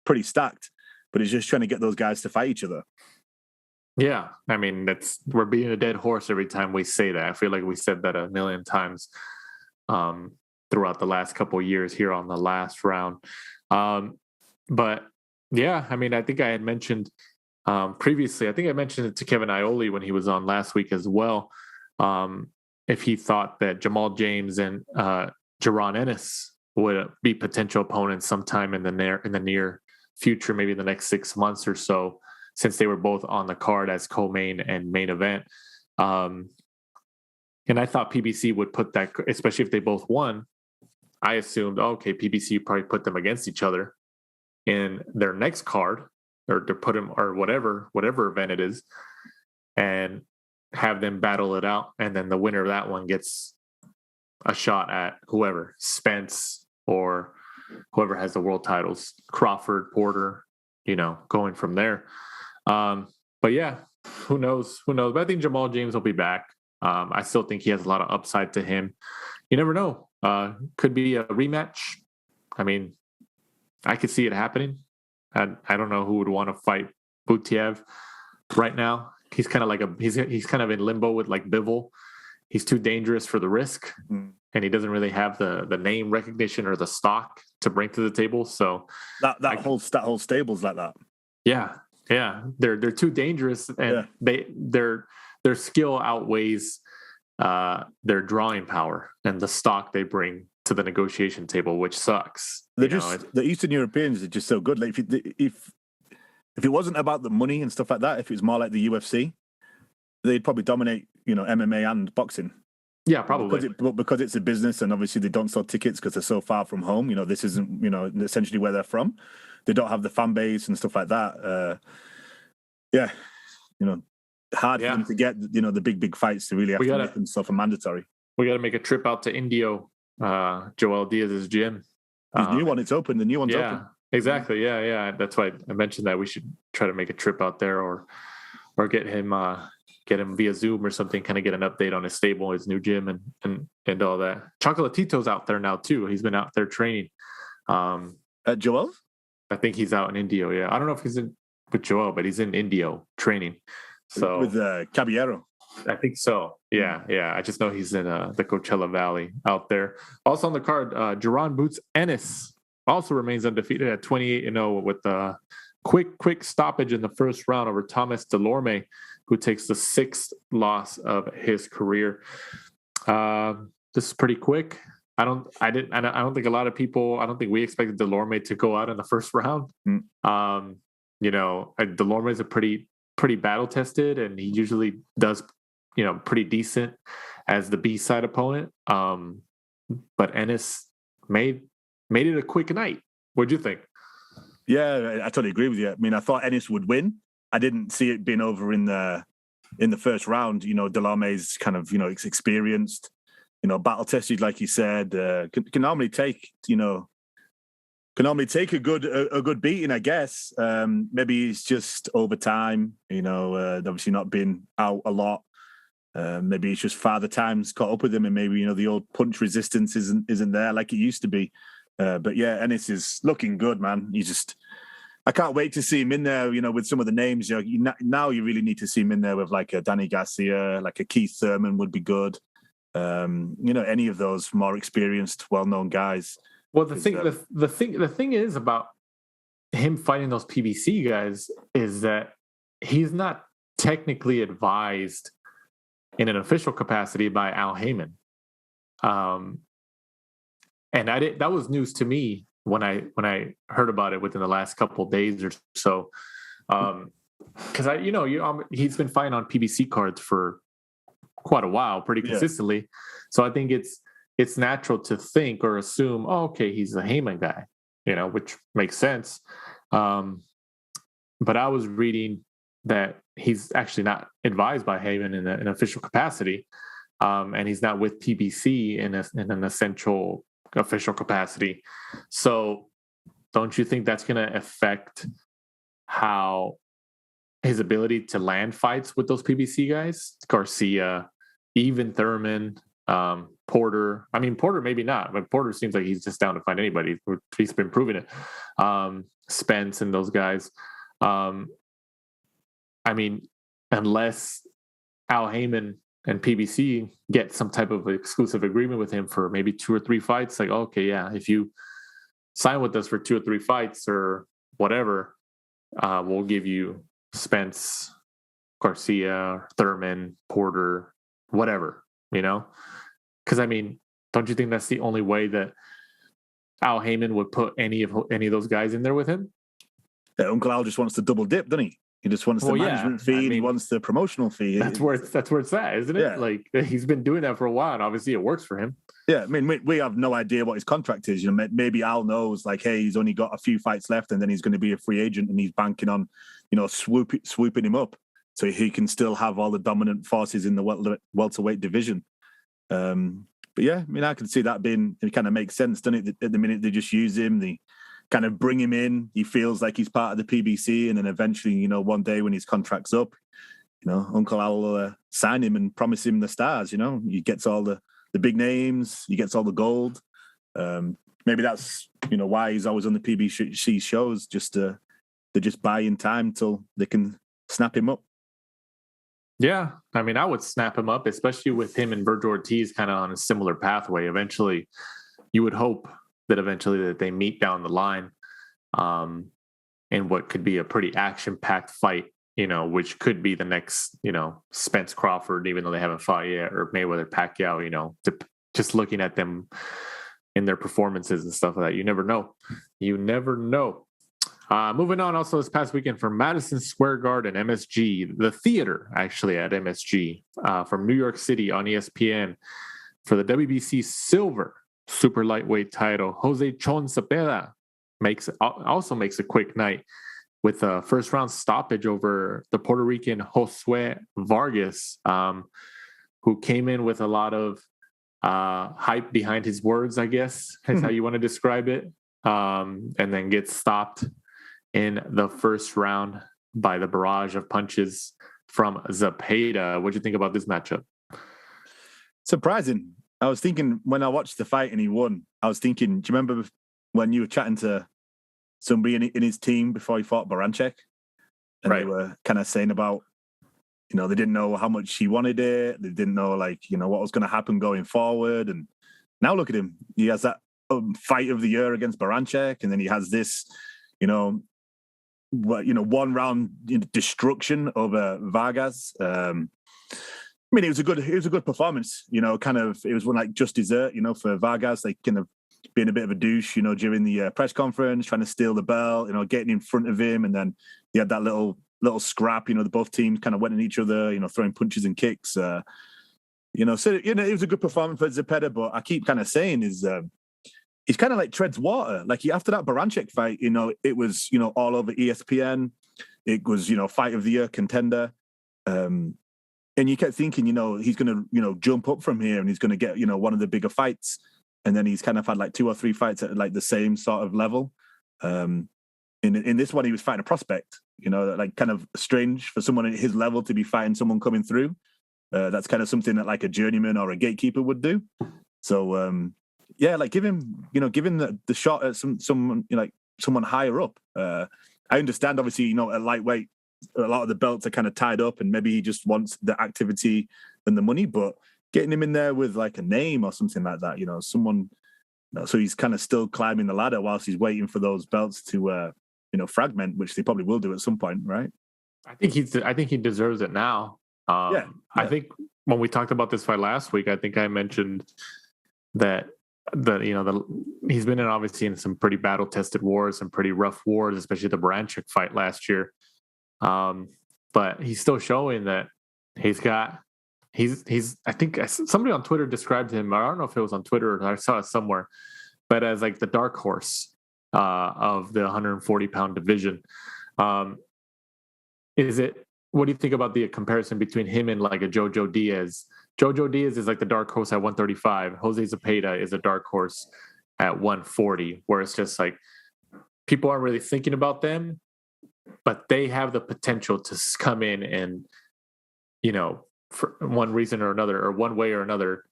pretty stacked, but it's just trying to get those guys to fight each other. Yeah, I mean, we're beating a dead horse every time we say that. I feel like we said that a million times throughout the last couple of years here on the last round. But yeah, I mean, I think I had mentioned previously, I think I mentioned it to Kevin Ioli when he was on last week as well. If he thought that Jamal James and Jaron Ennis would be potential opponents sometime in the near future, maybe in the next 6 months or so, since they were both on the card as co-main and main event. And I thought PBC would put that, especially if they both won. I assumed, okay, PBC probably put them against each other in their next card, or to put them, or whatever event it is, and have them battle it out. And then the winner of that one gets a shot at whoever, Spence or whoever has the world titles, Crawford, Porter, going from there. But yeah, who knows? But I think Jamal James will be back. I still think he has a lot of upside to him. You never know. Could be a rematch. I mean, I could see it happening. I don't know who would want to fight Butiev right now. He's kind of like he's kind of in limbo with like Bivol. He's too dangerous for the risk, and he doesn't really have the name recognition or the stock to bring to the table. So that whole stable's like that. Yeah, they're too dangerous, and their skill outweighs their drawing power and the stock they bring to the negotiation table, which sucks. The Eastern Europeans are just so good. Like if it wasn't about the money and stuff like that, if it was more like the UFC, they'd probably dominate, MMA and boxing. Yeah, probably. Because it's a business, and obviously they don't sell tickets because they're so far from home. This isn't, essentially where they're from. They don't have the fan base and stuff like that. Hard for them to get, the big fights to really have to make themselves a mandatory. We got to make a trip out to Indio, Joel Diaz's gym. His new one, it's open. The new one's open. Exactly. Yeah. That's why I mentioned that we should try to make a trip out there, or or get him via Zoom or something, kind of get an update on his stable, his new gym, and all that. Chocolatito's out there now too. He's been out there training. At Joel? I think he's out in Indio. Yeah, I don't know if he's in with Joel, but he's in Indio training. So with Caballero. I think so. Yeah. I just know he's in the Coachella Valley out there. Also on the card, Jaron Boots Ennis also remains undefeated at 28-0 with a quick stoppage in the first round over Thomas Delorme, who takes the 6th loss of his career. This is pretty quick. I don't think a lot of people. I don't think we expected Delorme to go out in the first round. Delorme is a pretty battle tested, and he usually does, pretty decent as the B-side opponent. But Ennis made it a quick night. What'd you think? Yeah, I totally agree with you. I mean, I thought Ennis would win. I didn't see it being over in the first round. Delorme's kind of experienced, battle tested, like you said. Can normally take a good beating, I guess. Maybe it's just over time. Obviously not been out a lot. Maybe it's just father time's caught up with him, and maybe the old punch resistance isn't there like it used to be. But yeah, Ennis is looking good, man. I can't wait to see him in there. With some of the names. Now you really need to see him in there with like a Danny Garcia, like a Keith Thurman would be good. Any of those more experienced, well-known guys. Well, the thing is about him fighting those PBC guys is that he's not technically advised in an official capacity by Al Heyman. And that was news to me when I heard about it within the last couple of days or so. Because he's been fighting on PBC cards for quite a while, pretty consistently. Yeah. So I think it's natural to think or assume, okay, he's a Heyman guy, which makes sense. But I was reading that he's actually not advised by Heyman in an official capacity, and he's not with PBC in an essential official capacity. So don't you think that's going to affect how his ability to land fights with those PBC guys? Garcia, even Thurman, Porter. I mean, Porter maybe not, but Porter seems like he's just down to fight anybody. He's been proving it. Spence and those guys. Unless Al Heyman and PBC get some type of exclusive agreement with him for maybe 2 or 3 fights, like, okay, yeah, if you sign with us for 2 or 3 fights or whatever, we'll give you Spence, Garcia, Thurman, Porter, whatever, Because don't you think that's the only way that Al Heyman would put any of those guys in there with him? Yeah, Uncle Al just wants to double dip, doesn't he? He just wants the management fee. He wants the promotional fee. That's where it's at, isn't it? Yeah. Like, he's been doing that for a while, and obviously it works for him. Yeah, we have no idea what his contract is. Maybe Al knows, like, hey, he's only got a few fights left, and then he's going to be a free agent, and he's banking on, swooping him up so he can still have all the dominant forces in the welterweight division. But yeah, I can see that being, it kind of makes sense, doesn't it? At the minute they just use him, they kind of bring him in. He feels like he's part of the PBC, and then eventually, one day when his contract's up, Uncle Al will sign him and promise him the stars. He gets all the big names, he gets all the gold. Maybe that's why he's always on the PBC shows. They're just buying time till they can snap him up. Yeah, I would snap him up, especially with him and Virgil Ortiz kind of on a similar pathway. Eventually, you would hope that they meet down the line in what could be a pretty action-packed fight, which could be the next, Spence Crawford, even though they haven't fought yet, or Mayweather Pacquiao, just looking at them in their performances and stuff like that. You never know. Moving on, also this past weekend from Madison Square Garden, MSG, the theater actually at MSG, from New York City on ESPN for the WBC Silver super lightweight title. Jose Chon Zepeda also makes a quick night with a first round stoppage over the Puerto Rican Josue Vargas, who came in with a lot of hype behind his words, I guess is how you want to describe it, and then gets stopped in the first round by the barrage of punches from Zepeda. What do you think about this matchup? Surprising. I was thinking when I watched the fight and he won, I was thinking, do you remember when you were chatting to somebody in his team before he fought Baranchek? And Right. They were kind of saying about, they didn't know how much he wanted it. They didn't know, what was going to happen going forward. And now look at him. He has that fight of the year against Baranchek. And then he has this, one round destruction over Vargas. It was a good performance. It was one like just dessert. For Vargas, like kind of being a bit of a douche. During the press conference, trying to steal the belt. Getting in front of him, and then he had that little scrap. The both teams kind of went at each other. Throwing punches and kicks. So it was a good performance for Zepeda. But I keep kind of saying is. He's kind of like treads water. Like after that Baranchek fight, it was, all over ESPN. It was, fight of the year contender. And you kept thinking, he's going to, jump up from here and he's going to get, one of the bigger fights. And then he's kind of had like 2 or 3 fights at like the same sort of level. In this one, he was fighting a prospect, like kind of strange for someone at his level to be fighting someone coming through. That's kind of something that like a journeyman or a gatekeeper would do. So, yeah, like give him the shot at someone higher up. I understand, obviously, at lightweight, a lot of the belts are kind of tied up, and maybe he just wants the activity and the money. But getting him in there with like a name or something like that, someone, so he's kind of still climbing the ladder whilst he's waiting for those belts to, fragment, which they probably will do at some point, right? I think he deserves it now. Yeah. I think when we talked about this fight last week, I think I mentioned that. He's been obviously in some pretty battle tested wars, some pretty rough wars, especially the Baranchek fight last year. But he's still showing that he's I think somebody on Twitter described him. I don't know if it was on Twitter or I saw it somewhere, but as like the dark horse of the 140-pound division. What do you think about the comparison between him and like a Jojo Diaz? Jojo Diaz is like the dark horse at 135. Jose Zepeda is a dark horse at 140, where it's just like people aren't really thinking about them, but they have the potential to come in and, for one reason or another, or one way or another,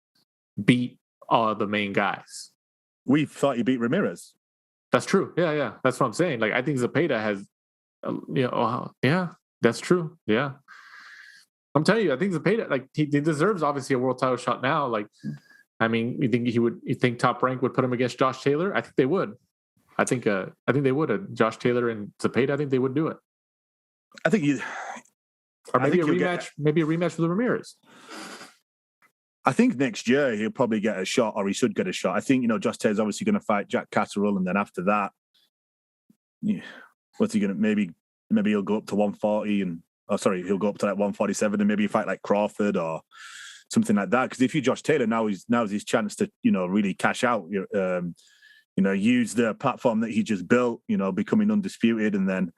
beat all the main guys. We thought he beat Ramirez. That's true. Yeah. That's what I'm saying. Like, I think Zepeda has, yeah, that's true. Yeah. I'm telling you, I think Zepeda, like he deserves obviously a world title shot now. Like, I mean, you think Top Rank would put him against Josh Taylor? I think they would. I think they would. Josh Taylor and Zepeda, I think they would do it. I think or maybe a rematch. Maybe a rematch with Ramirez. I think next year he'll probably get a shot, or he should get a shot. I think Josh Taylor's obviously going to fight Jack Catterall, and then after that, what's he going to maybe he'll go up to 140 and. Oh, sorry, he'll go up to like 147 and maybe fight like Crawford or something like that. Because if you're Josh Taylor, now's his chance to really cash out. Use the platform that he just built. Becoming undisputed, and then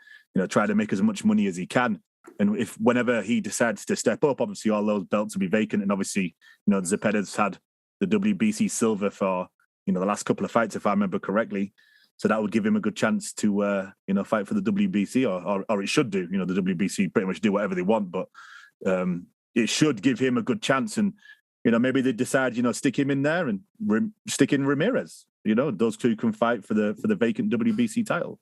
try to make as much money as he can. And whenever he decides to step up, obviously all those belts will be vacant. And obviously, Zepeda's had the WBC silver for the last couple of fights, if I remember correctly. So that would give him a good chance to, fight for the WBC, or it should do. The WBC pretty much do whatever they want, but it should give him a good chance. And maybe they decide, stick him in there and stick in Ramirez. Those two can fight for the vacant WBC title.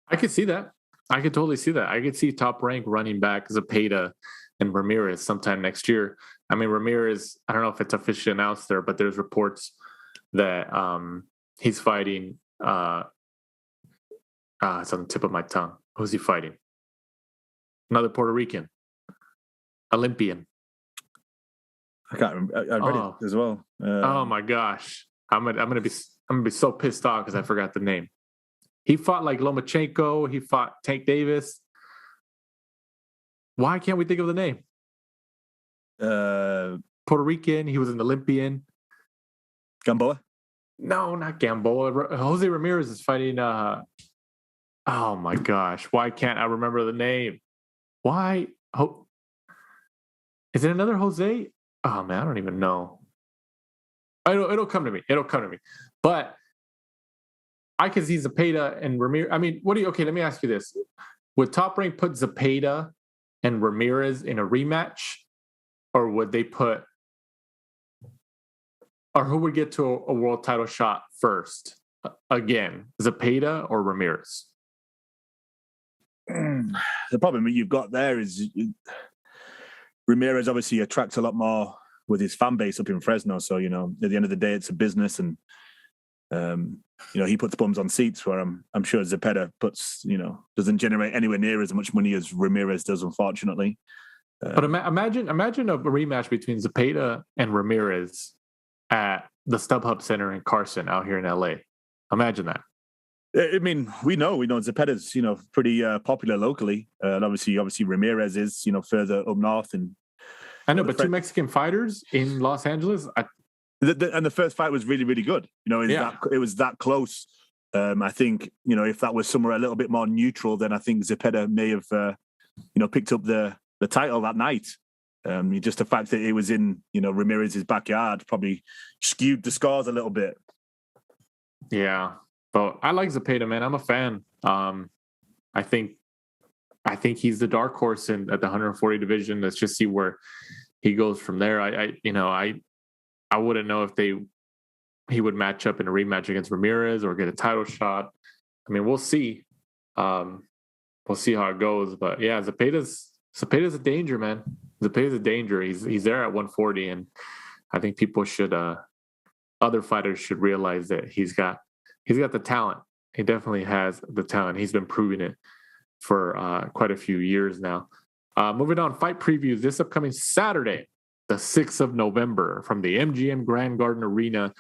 I could see that. I could totally see that. I could see Top Rank running back Zepeda and Ramirez sometime next year. I mean, Ramirez, I don't know if it's officially announced there, but there's reports that he's fighting. It's on the tip of my tongue. Who's he fighting? Another Puerto Rican, Olympian. I can't remember. I read it as well. Oh my gosh, I'm gonna be so pissed off because I forgot the name. He fought like Lomachenko. He fought Tank Davis. Why can't we think of the name? Puerto Rican. He was an Olympian. Gamboa? No, not Gamboa. Jose Ramirez is fighting. Oh my gosh! Why can't I remember the name? Why? Is it another Jose? Oh man, I don't even know. It'll come to me. But I can see Zepeda and Ramirez. I mean, okay, let me ask you this. Would Top Rank put Zepeda and Ramirez in a rematch, or would they put, or who would get to a world title shot first? Again, Zepeda or Ramirez? The problem you've got there is Ramirez obviously attracts a lot more with his fan base up in Fresno. So, at the end of the day, it's a business, and he puts bums on seats where I'm sure Zepeda doesn't generate anywhere near as much money as Ramirez does, unfortunately. But imagine a rematch between Zepeda and Ramirez at the StubHub Center in Carson out here in LA. Imagine that. I mean, we know Zepeda's, pretty popular locally. And obviously Ramirez is, further up north. And I know, but two Mexican fighters in Los Angeles. And the first fight was really, really good. It was that close. I think, if that was somewhere a little bit more neutral, then I think Zepeda may have, picked up the title that night. Just the fact that it was in, Ramirez's backyard probably skewed the scores a little bit. Yeah, but I like Zepeda, man. I'm a fan. I think he's the dark horse at the 140 division. Let's just see where he goes from there. I wouldn't know if he would match up in a rematch against Ramirez or get a title shot. I mean, we'll see. We'll see how it goes. But yeah, Zepeda's a danger, man. Zepeda's a danger. He's there at 140, and I think people should, other fighters should realize that he's got the talent. He definitely has the talent. He's been proving it for quite a few years now. Moving on, fight previews this upcoming Saturday, the 6th of November, from the MGM Grand Garden Arena,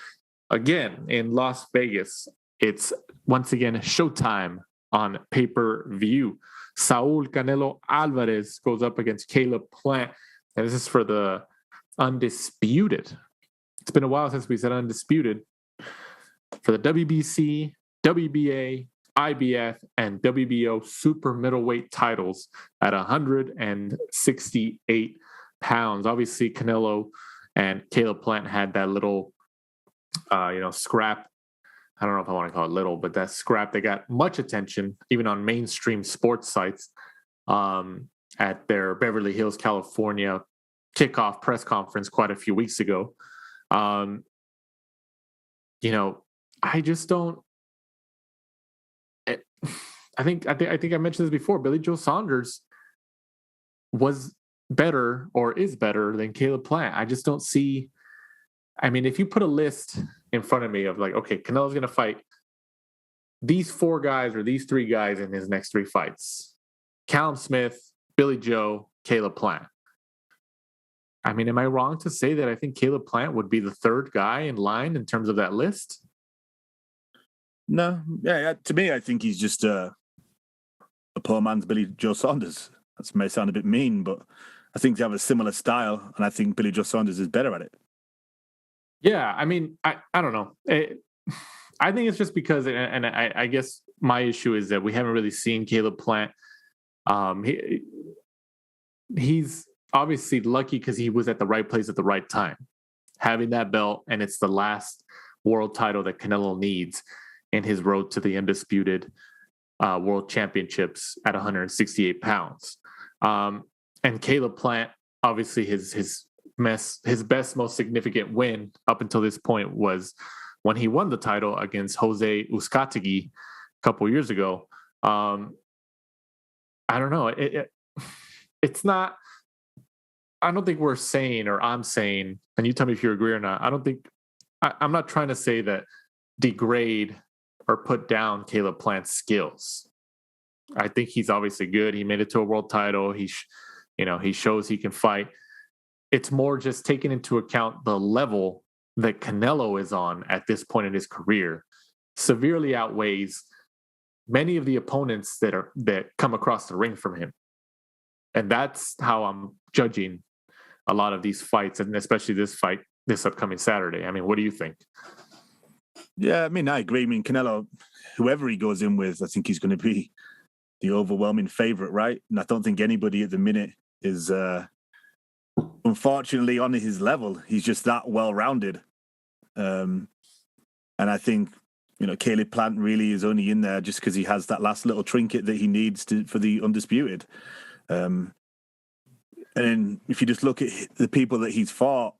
again in Las Vegas. It's once again Showtime on pay-per-view. Saul Canelo Alvarez goes up against Canelo-Plant, and this is for the undisputed. It's been a while since we said undisputed. For the WBC, WBA, IBF, and WBO super middleweight titles at 168 pounds. Obviously, Canelo and Canelo-Plant had that little, scrap. I don't know if I want to call it little, but that scrap that got much attention, even on mainstream sports sites, at their Beverly Hills, California kickoff press conference quite a few weeks ago. I just don't. I think I mentioned this before. Billy Joe Saunders was better or is better than Canelo-Plant. I just don't see. I mean, if you put a list in front of me of like, okay, Canelo's going to fight these 4 guys or these 3 guys in his next 3 fights: Callum Smith, Billy Joe, Canelo-Plant. I mean, am I wrong to say that I think Canelo-Plant would be the 3rd guy in line in terms of that list? No, yeah. To me, I think he's just a poor man's Billy Joe Saunders. That may sound a bit mean, but I think they have a similar style, and I think Billy Joe Saunders is better at it. Yeah, I mean, I don't know. I think it's just because, and I guess my issue is that we haven't really seen Canelo-Plant. He's obviously lucky because he was at the right place at the right time, having that belt, and it's the last world title that Canelo needs in his road to the undisputed world championships at 168 pounds. And Canelo-Plant, obviously his best, most significant win up until this point was when he won the title against Jose Uzcategui a couple years ago. I don't know. It's not. I don't think we're saying, or I'm saying, and you tell me if you agree or not. I'm not trying to say that degrade or put down Canelo-Plant's skills. I think he's obviously good. He made it to a world title. He shows he can fight. It's more just taking into account the level that Canelo is on at this point in his career severely outweighs many of the opponents that come across the ring from him. And that's how I'm judging a lot of these fights, and especially this fight this upcoming Saturday. I mean, what do you think? Yeah, I mean, I agree. I mean, Canelo, whoever he goes in with, I think he's going to be the overwhelming favorite, right? And I don't think anybody at the minute is, unfortunately, on his level. He's just that well-rounded. And I think, Canelo-Plant really is only in there just because he has that last little trinket that he needs for the undisputed. And if you just look at the people that he's fought,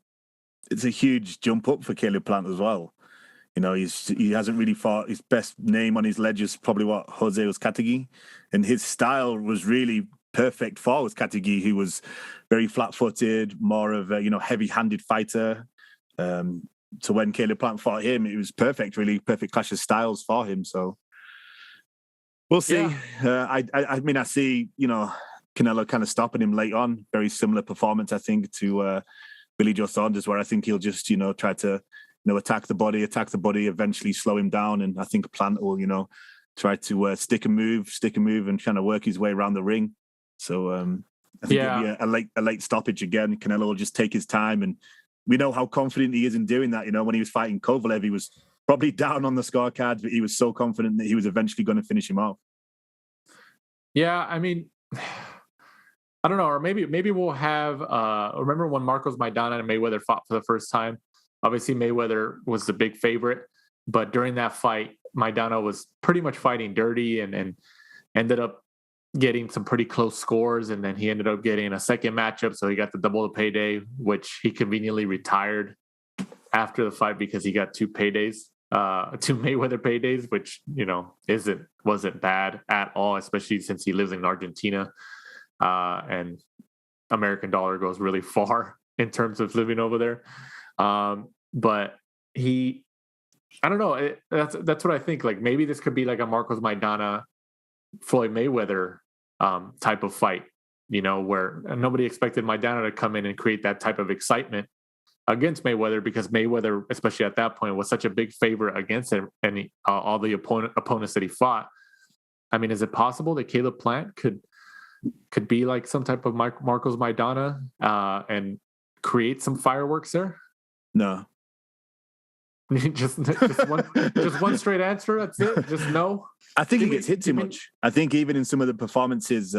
it's a huge jump up for Caleb-Plant as well. You know, he hasn't really fought. His best name on his ledger is probably Jose Uzcategui, and his style was really perfect for Uzcategui, who was very flat-footed, more of a heavy-handed fighter. So when Caleb-Plant fought him, it was perfect, really perfect clash of styles for him. So we'll see. Yeah. I see Canelo kind of stopping him late on. Very similar performance, I think, to Billy Joe Saunders, where I think he'll just try to attack the body, eventually slow him down. And I think Plant will, try to stick a move and trying to work his way around the ring. So I think it'll be a late stoppage again. Canelo will just take his time. And we know how confident he is in doing that. When he was fighting Kovalev, he was probably down on the scorecards, but he was so confident that he was eventually going to finish him off. Yeah, I mean, I don't know. Or maybe we'll have, remember when Marcos Maidana and Mayweather fought for the first time? Obviously, Mayweather was the big favorite, but during that fight, Maidana was pretty much fighting dirty and ended up getting some pretty close scores. And then he ended up getting a second matchup. So he got the double the payday, which he conveniently retired after the fight because he got two Mayweather paydays, which, wasn't bad at all, especially since he lives in Argentina. And American dollar goes really far in terms of living over there. But I don't know. That's what I think. Like maybe this could be like a Marcos Maidana, Floyd Mayweather type of fight, where nobody expected Maidana to come in and create that type of excitement against Mayweather because Mayweather, especially at that point, was such a big favorite against him and all the opponents that he fought. I mean, is it possible that Caleb-Plant could be like some type of Marcos Maidana and create some fireworks there? No. just one straight answer. That's it. Just no. I think he gets hit too much. I think even in some of the performances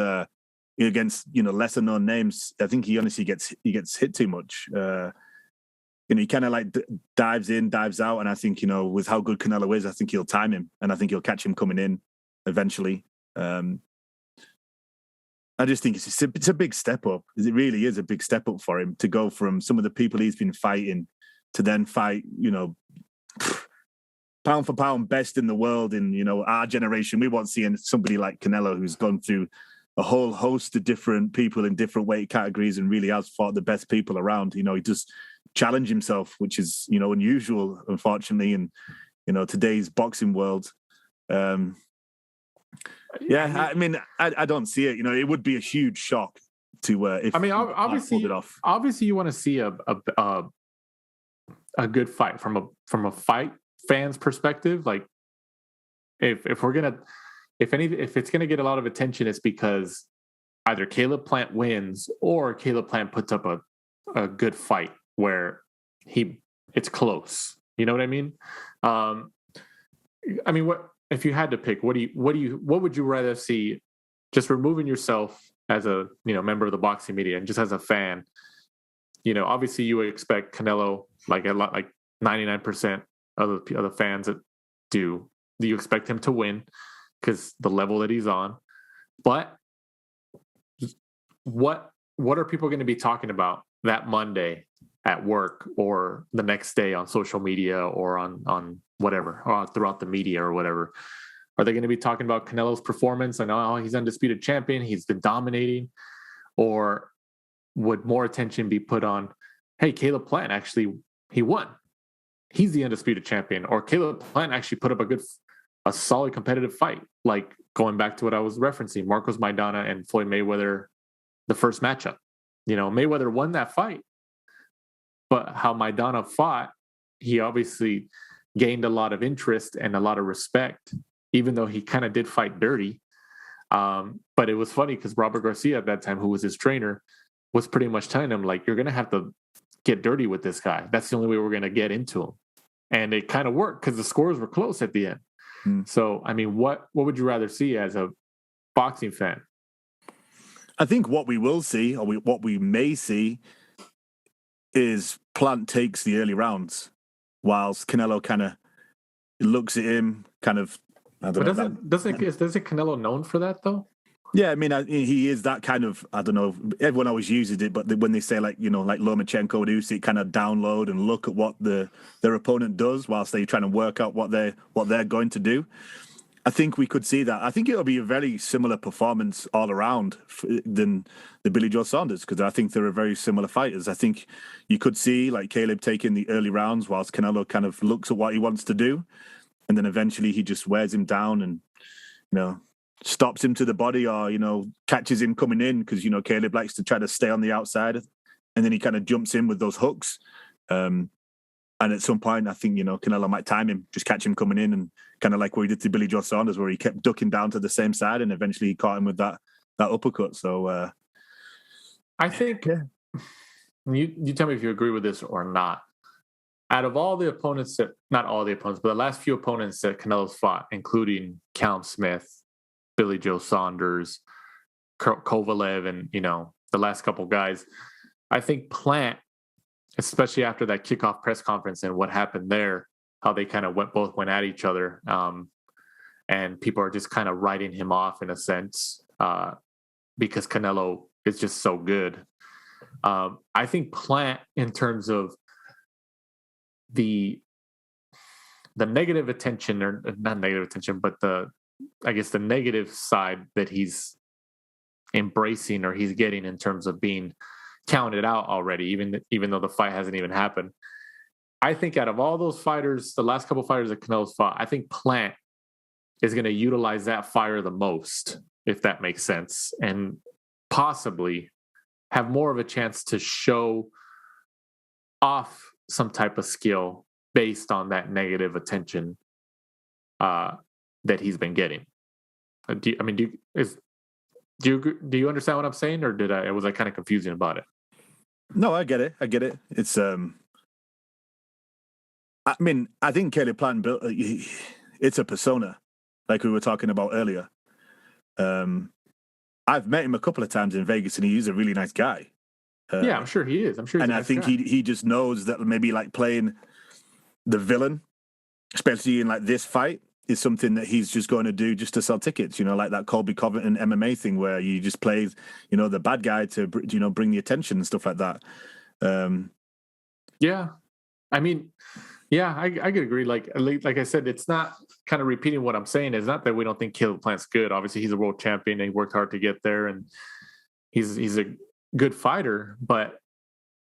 against lesser known names, I think he honestly gets hit too much. He kind of like dives in, dives out, and I think with how good Canelo is, I think he'll time him, and I think he'll catch him coming in eventually. I just think it's a big step up. It really is a big step up for him to go from some of the people he's been fighting to then fight, pound for pound best in the world in, our generation. We won't see somebody like Canelo who's gone through a whole host of different people in different weight categories and really has fought the best people around. He just challenged himself, which is, unusual, unfortunately, in, today's boxing world. I don't see it. It would be a huge shock to if obviously pulled it off. Obviously, you want to see a good fight from a fight fan's perspective. Like if it's gonna get a lot of attention, it's because either Caleb-Plant wins or Caleb-Plant puts up a good fight where it's close. You know what I mean? What if you had to pick? What would you rather see? Just removing yourself as a member of the boxing media and just as a fan. Obviously you would expect Canelo, like 99% of the fans that do you expect him to win because the level that he's on. But what are people going to be talking about that Monday at work or the next day on social media or on whatever, or throughout the media or whatever? Are they going to be talking about Canelo's performance and he's undisputed champion, he's been dominating? Or would more attention be put on, hey, Caleb-Plant actually, he won. He's the undisputed champion. Or Caleb-Plant actually put up a solid competitive fight. Like going back to what I was referencing, Marcos Maidana and Floyd Mayweather, the first matchup. Mayweather won that fight. But how Maidana fought, he obviously gained a lot of interest and a lot of respect, even though he kind of did fight dirty. But it was funny because Robert Garcia at that time, who was his trainer, was pretty much telling him, like, you're going to have to get dirty with this guy. That's the only way we're going to get into him. And it kind of worked because the scores were close at the end. So, what would you rather see as a boxing fan? I think what we will see, or what we may see, is Plant takes the early rounds, whilst Canelo kind of looks at him, kind of. I don't know. Doesn't Canelo known for that though? Yeah, I mean, he is that kind of, I don't know, everyone always uses it, but when they say like Lomachenko and Usyk kind of download and look at what their opponent does whilst they're trying to work out what they're going to do, I think we could see that. I think it'll be a very similar performance all around than the Billy Joe Saunders, because I think they're very similar fighters. I think you could see like Caleb taking the early rounds whilst Canelo kind of looks at what he wants to do, and then eventually he just wears him down and, stops him to the body, or, catches him coming in, because, Caleb likes to try to stay on the outside, and then he kind of jumps in with those hooks. And at some point, I think, Canelo might time him, just catch him coming in, and kind of like what he did to Billy Joe Saunders, where he kept ducking down to the same side, and eventually he caught him with that uppercut. So I think, you tell me if you agree with this or not. Out of all the opponents not all the opponents, but the last few opponents that Canelo's fought, including Callum Smith, Billy Joe Saunders, Kovalev, and, the last couple guys, I think Plant, especially after that kickoff press conference and what happened there, how they kind of both went at each other, and people are just kind of writing him off in a sense, because Canelo is just so good. I think Plant, in terms of the negative attention, or not negative attention, but the negative side that he's embracing, or he's getting, in terms of being counted out already, even though the fight hasn't even happened. I think out of all those fighters, the last couple fighters that Canelo's fought, I think Plant is going to utilize that fire the most, if that makes sense, and possibly have more of a chance to show off some type of skill based on that negative attention that he's been getting. Do you understand what I'm saying, or was I kind of confusing about it? No, I get it. It's I think Canelo-Plant built it's a persona, like we were talking about earlier. I've met him a couple of times in Vegas, and he's a really nice guy. Yeah, I'm sure he is. I'm sure he's and a nice I think guy. he just knows that maybe like playing the villain, especially in like this fight, is something that he's just going to do just to sell tickets, like that Colby Covington MMA thing where you just play, the bad guy to, bring the attention and stuff like that. Yeah. I could agree. Like I said, it's not kind of repeating what I'm saying. It's not that we don't think Canelo-Plant's good. Obviously, he's a world champion and he worked hard to get there, and he's a good fighter, but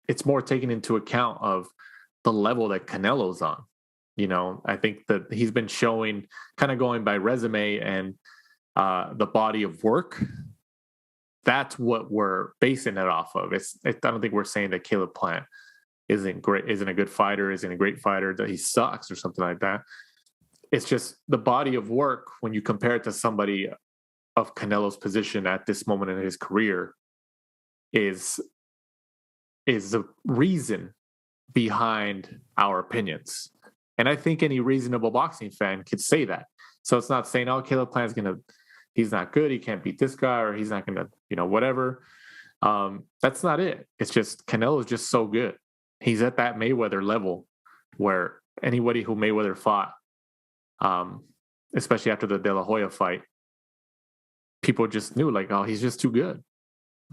it's more taken into account of the level that Canelo's on. I think that he's been showing, kind of going by resume and the body of work. That's what we're basing it off of. I don't think we're saying that Canelo-Plant isn't a good fighter, isn't a great fighter, that he sucks or something like that. It's just the body of work, when you compare it to somebody of Canelo's position at this moment in his career, is the reason behind our opinions. And I think any reasonable boxing fan could say that. So it's not saying, oh, Canelo-Plant's he's not good, he can't beat this guy, or he's not gonna, whatever. That's not it. It's just Canelo is just so good. He's at that Mayweather level where anybody who Mayweather fought, especially after the De La Hoya fight, people just knew, like, oh, he's just too good.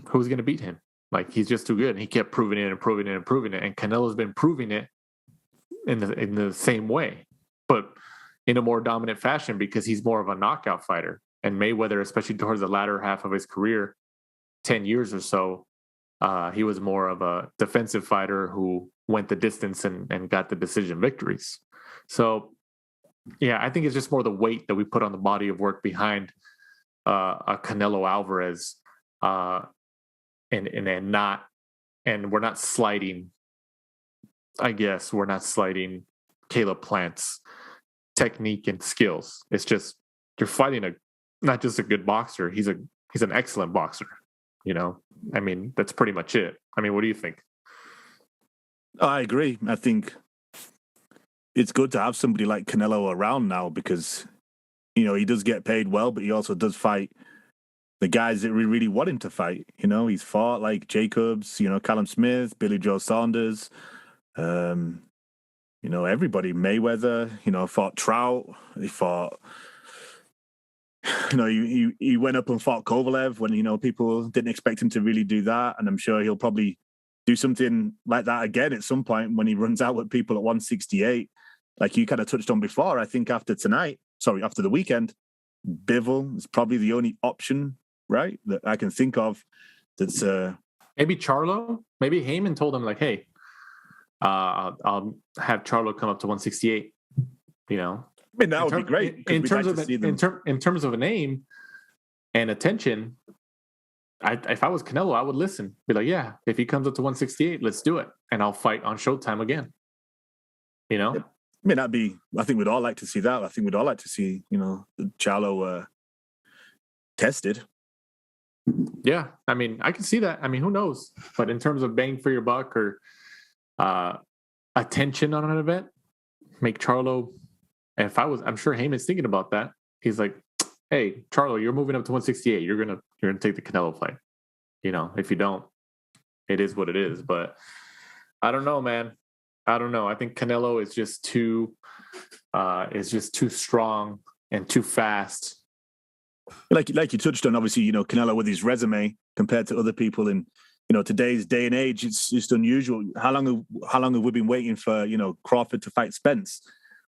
Who's going to beat him? Like, he's just too good. And he kept proving it and proving it and proving it. And Canelo's been proving it in the same way, but in a more dominant fashion, because he's more of a knockout fighter. And Mayweather, especially towards the latter half of his career, 10 years or so, he was more of a defensive fighter who went the distance and got the decision victories. So, yeah, I think it's just more the weight that we put on the body of work behind a Canelo Alvarez, and we're not slighting. I guess we're not slighting Canelo-Plant's technique and skills. It's just you're fighting not just a good boxer. He's an excellent boxer. That's pretty much it. What do you think? I agree. I think it's good to have somebody like Canelo around now, because, he does get paid well, but he also does fight the guys that we really want him to fight. He's fought like Jacobs, Callum Smith, Billy Joe Saunders, everybody, Mayweather, fought Trout. He fought he went up and fought Kovalev when, people didn't expect him to really do that. And I'm sure he'll probably do something like that again at some point when he runs out with people at 168. Like you kind of touched on before, I think after the weekend, Bivol is probably the only option, right, that I can think of. That's maybe Charlo. Maybe Heyman told him like, "Hey, I'll have Charlo come up to 168." I mean, that would be great. In terms of a name and attention, if I was Canelo, I would listen. Be like, yeah, if he comes up to 168, let's do it, and I'll fight on Showtime again. I mean, I think we'd all like to see that. I think we'd all like to see, Charlo tested. Yeah, I mean, I can see that. I mean, who knows? But in terms of bang for your buck or attention on an event, make Charlo. I'm sure Heyman's thinking about that. He's like, "Hey, Charlo, you're moving up to 168. You're gonna take the Canelo fight. If you don't, it is what it is." But I don't know, man. I don't know. I think Canelo is just too strong and too fast. Like you touched on, obviously, Canelo with his resume compared to other people in, today's day and age, it's just unusual. How long have we been waiting for, Crawford to fight Spence?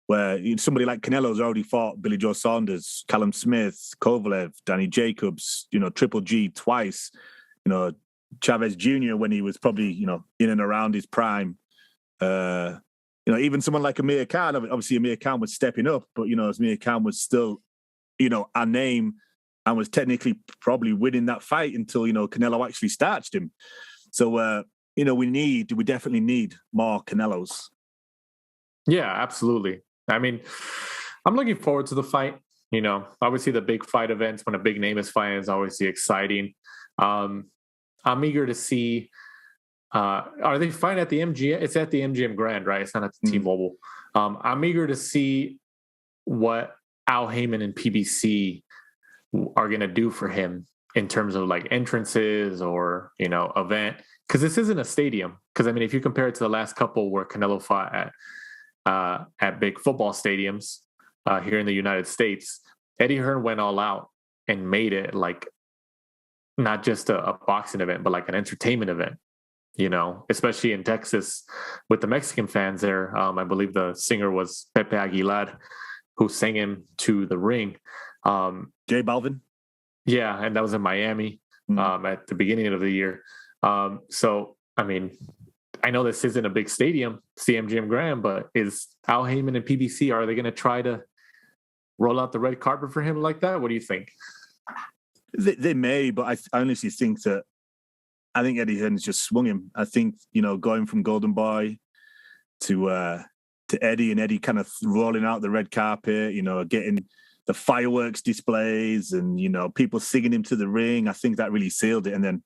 Where somebody like Canelo's already fought Billy Joe Saunders, Callum Smith, Kovalev, Danny Jacobs, Triple G twice, Chavez Jr. when he was probably, in and around his prime. Even someone like Amir Khan, obviously Amir Khan was stepping up, but, Amir Khan was still, a name and was technically probably winning that fight until, Canelo actually starched him. So, we definitely need more Canelos. Yeah, absolutely. I mean, I'm looking forward to the fight. Obviously the big fight events when a big name is fighting is obviously exciting. I'm eager to see. Are they fighting at the MGM? It's at the MGM Grand, right? It's not at the T-Mobile. I'm eager to see what Al Heyman and PBC are going to do for him in terms of like entrances or, event. Because this isn't a stadium. Because, I mean, if you compare it to the last couple where Canelo fought at big football stadiums here in the United States, Eddie Hearn went all out and made it like not just a boxing event, but like an entertainment event, especially in Texas with the Mexican fans there. I believe the singer was Pepe Aguilar, who sang him to the ring. J Balvin? Yeah, and that was in Miami at the beginning of the year. So, I mean, I know this isn't a big stadium, it's the MGM Grand, but is Al Heyman and PBC, are they going to try to roll out the red carpet for him like that? What do you think? They may, but I honestly think Eddie Hearn's just swung him. I think, going from Golden Boy to Eddie and Eddie kind of rolling out the red carpet, getting the fireworks displays and, people singing him to the ring. I think that really sealed it. And then,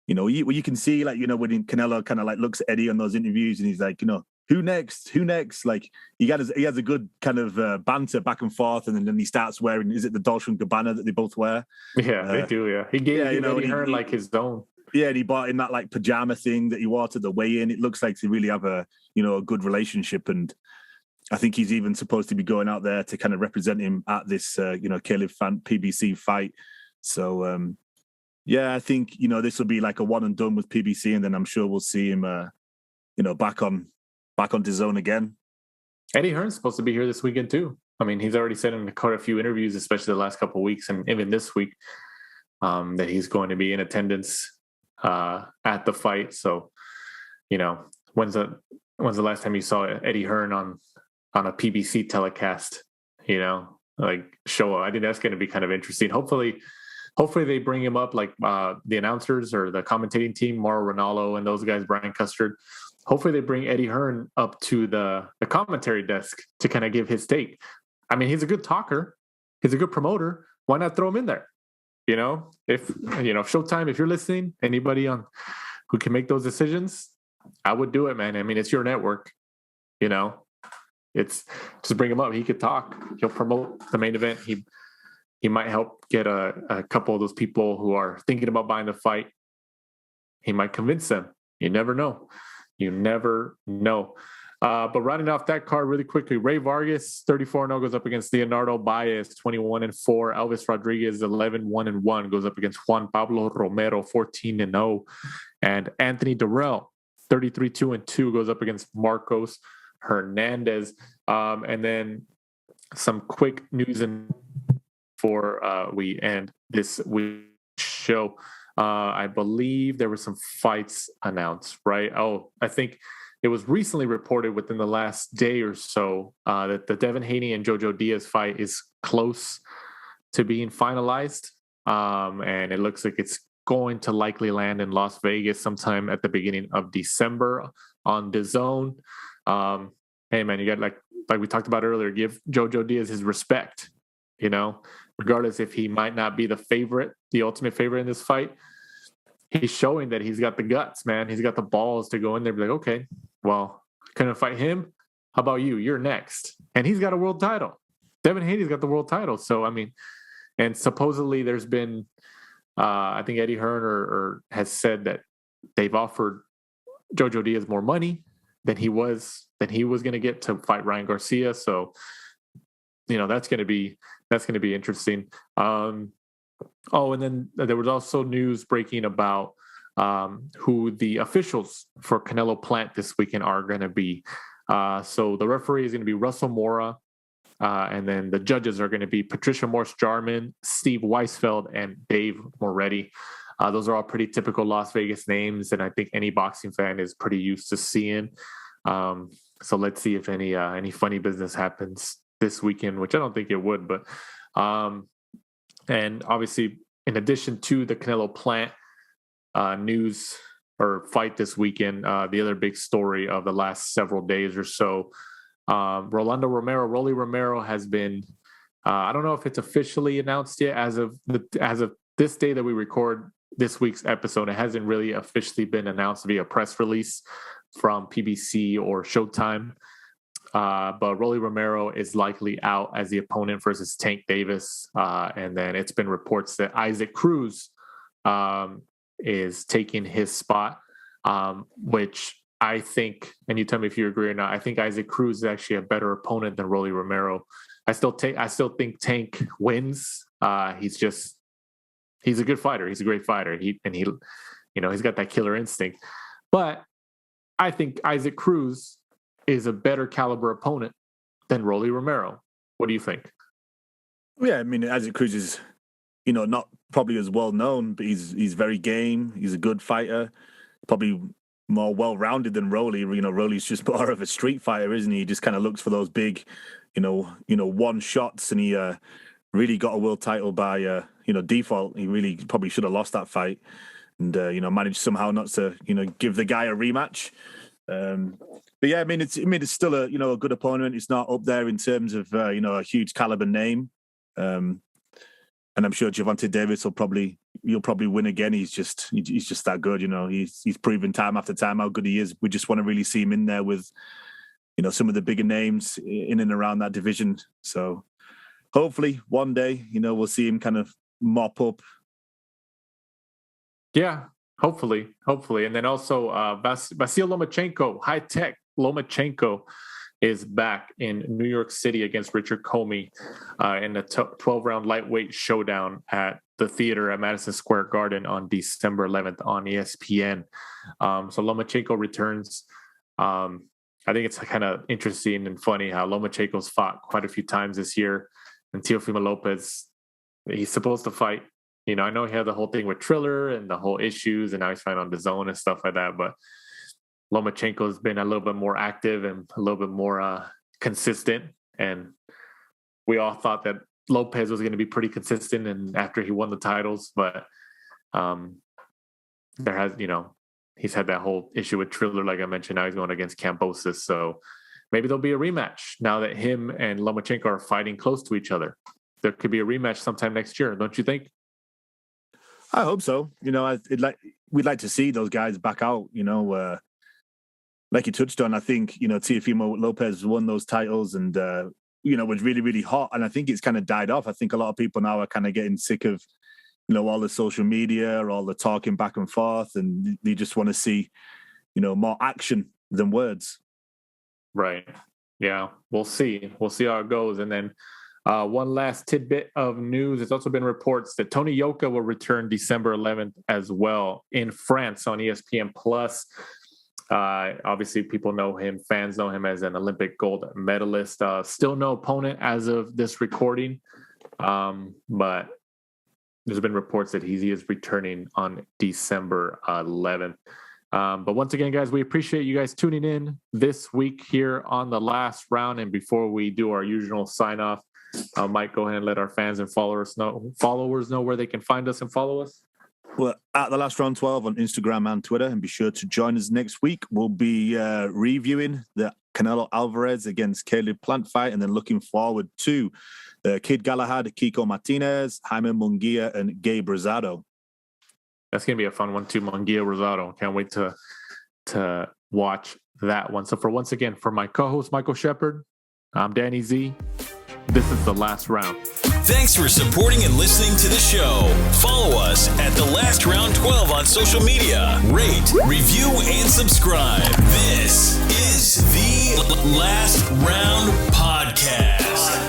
you can see, like, when Canelo kind of like looks at Eddie on those interviews and he's like, who next? Who next? Like he has a good kind of banter back and forth, and then he starts wearing, is it the Dolce & Gabbana that they both wear? Yeah, they do. Yeah, he gave Eddie Hearn like his own. Yeah, and he bought in that like pajama thing that he wore to the weigh-in. It looks like they really have a good relationship, and I think he's even supposed to be going out there to kind of represent him at this Caleb-Plant PBC fight. So I think this will be like a one and done with PBC, and then I'm sure we'll see him back on DAZN again. Eddie Hearn's supposed to be here this weekend too. I mean, he's already said in quite a few interviews, especially the last couple of weeks and even this week, that he's going to be in attendance at the fight. So, when's the last time you saw Eddie Hearn on a PBC telecast? Show up. I think that's going to be kind of interesting. Hopefully they bring him up, like the announcers or the commentating team, Mauro Ranallo and those guys, Brian Custard. Hopefully they bring Eddie Hearn up to the commentary desk to kind of give his take. I mean, he's a good talker. He's a good promoter. Why not throw him in there? If Showtime, if you're listening, anybody who can make those decisions, I would do it, man. I mean, it's your network. It's just bring him up. He could talk. He'll promote the main event. He might help get a couple of those people who are thinking about buying the fight. He might convince them. You never know. But rounding off that card really quickly, Ray Vargas, 34-0, goes up against Leonardo Baez, 21-4. Elvis Rodriguez, 11-1, goes up against Juan Pablo Romero, 14-0. And Anthony Durrell, 33-2, goes up against Marcos Hernandez. And then some quick news before we end this week's show. I believe there were some fights announced, right? Oh, I think it was recently reported within the last day or so that the Devin Haney and Jojo Diaz fight is close to being finalized. And it looks like it's going to likely land in Las Vegas sometime at the beginning of December on DAZN. Hey, man, you got like we talked about earlier, give Jojo Diaz his respect, regardless if he might not be the ultimate favorite in this fight. He's showing that he's got the guts, man. He's got the balls to go in there and be like, okay, well, couldn't fight him. How about you? You're next. And he's got a world title. Devin Haney's got the world title. So, I mean, and supposedly there's been, I think Eddie Hearn or has said that they've offered Jojo Diaz more money than he was going to get to fight Ryan Garcia. So, that's going to be interesting. And then there was also news breaking about who the officials for Canelo-Plant this weekend are going to be. So the referee is going to be Russell Mora, and then the judges are going to be Patricia Morse-Jarman, Steve Weisfeld, and Dave Moretti. Those are all pretty typical Las Vegas names, and I think any boxing fan is pretty used to seeing. So let's see if any funny business happens this weekend, which I don't think it would, but and obviously, in addition to the Canelo-Plant news or fight this weekend, the other big story of the last several days or so, Rolly Romero has been, I don't know if it's officially announced yet as of this day that we record this week's episode. It hasn't really officially been announced via press release from PBC or Showtime. But Rolly Romero is likely out as the opponent versus Tank Davis. And then it's been reports that Isaac Cruz is taking his spot, which I think, and you tell me if you agree or not, I think Isaac Cruz is actually a better opponent than Rolly Romero. I still think Tank wins. He's a good fighter. He's a great fighter. He's got that killer instinct. But I think Isaac Cruz is a better caliber opponent than Rolly Romero. What do you think? Yeah, I mean, Isaac Cruz is, not probably as well known, but he's very game. He's a good fighter, probably more well-rounded than Rolly. Rolly's just more of a street fighter, isn't he? He just kind of looks for those big, one shots, and he really got a world title by, default. He really probably should have lost that fight, and managed somehow not to, give the guy a rematch. But yeah, I mean, it's still a good opponent. It's not up there in terms of a huge caliber name, and I'm sure Gervonta Davis will probably win again. He's just that good. He's proven time after time how good he is. We just want to really see him in there with some of the bigger names in and around that division. So hopefully one day we'll see him kind of mop up. Yeah. Hopefully. And then also Vasil Lomachenko, high-tech Lomachenko, is back in New York City against Richard Comey in a 12-round lightweight showdown at the theater at Madison Square Garden on December 11th on ESPN. So Lomachenko returns. I think it's kind of interesting and funny how Lomachenko's fought quite a few times this year. And Teofimo Lopez, he's supposed to fight. I know he had the whole thing with Triller and the whole issues, and now he's fighting on DAZN and stuff like that. But Lomachenko's been a little bit more active and a little bit more consistent. And we all thought that Lopez was going to be pretty consistent, and after he won the titles, but there has, he's had that whole issue with Triller, like I mentioned. Now he's going against Kambosos, so maybe there'll be a rematch now that him and Lomachenko are fighting close to each other. There could be a rematch sometime next year, don't you think? I hope so. We'd like to see those guys back out. Like you touched on, I think Teofimo Lopez won those titles and was really, really hot. And I think it's kind of died off. I think a lot of people now are kind of getting sick of all the social media, all the talking back and forth, and they just want to see more action than words. Right. Yeah, we'll see. We'll see how it goes. And then one last tidbit of news. It's also been reports that Tony Yoka will return December 11th as well in France on ESPN Plus. Obviously, people know him. Fans know him as an Olympic gold medalist. Still no opponent as of this recording. But there's been reports that he is returning on December 11th. But once again, guys, we appreciate you guys tuning in this week here on the last round. And before we do our usual sign off, Mike, go ahead and let our fans and followers know where they can find us and follow us. Well, at the last round 12 on Instagram and Twitter, and be sure to join us next week. We'll be reviewing the Canelo Alvarez against Canelo-Plant fight, and then looking forward to Kid Galahad, Kiko Martinez, Jaime Munguia, and Gabe Rosado. That's going to be a fun one too, Munguia Rosado. Can't wait to watch that one. So for my co-host, Michael Shepard, I'm Danny Z. This is the last round. Thanks for supporting and listening to the show. Follow us at The Last Round 12 on social media. Rate, review, and subscribe. This is the Last Round Podcast.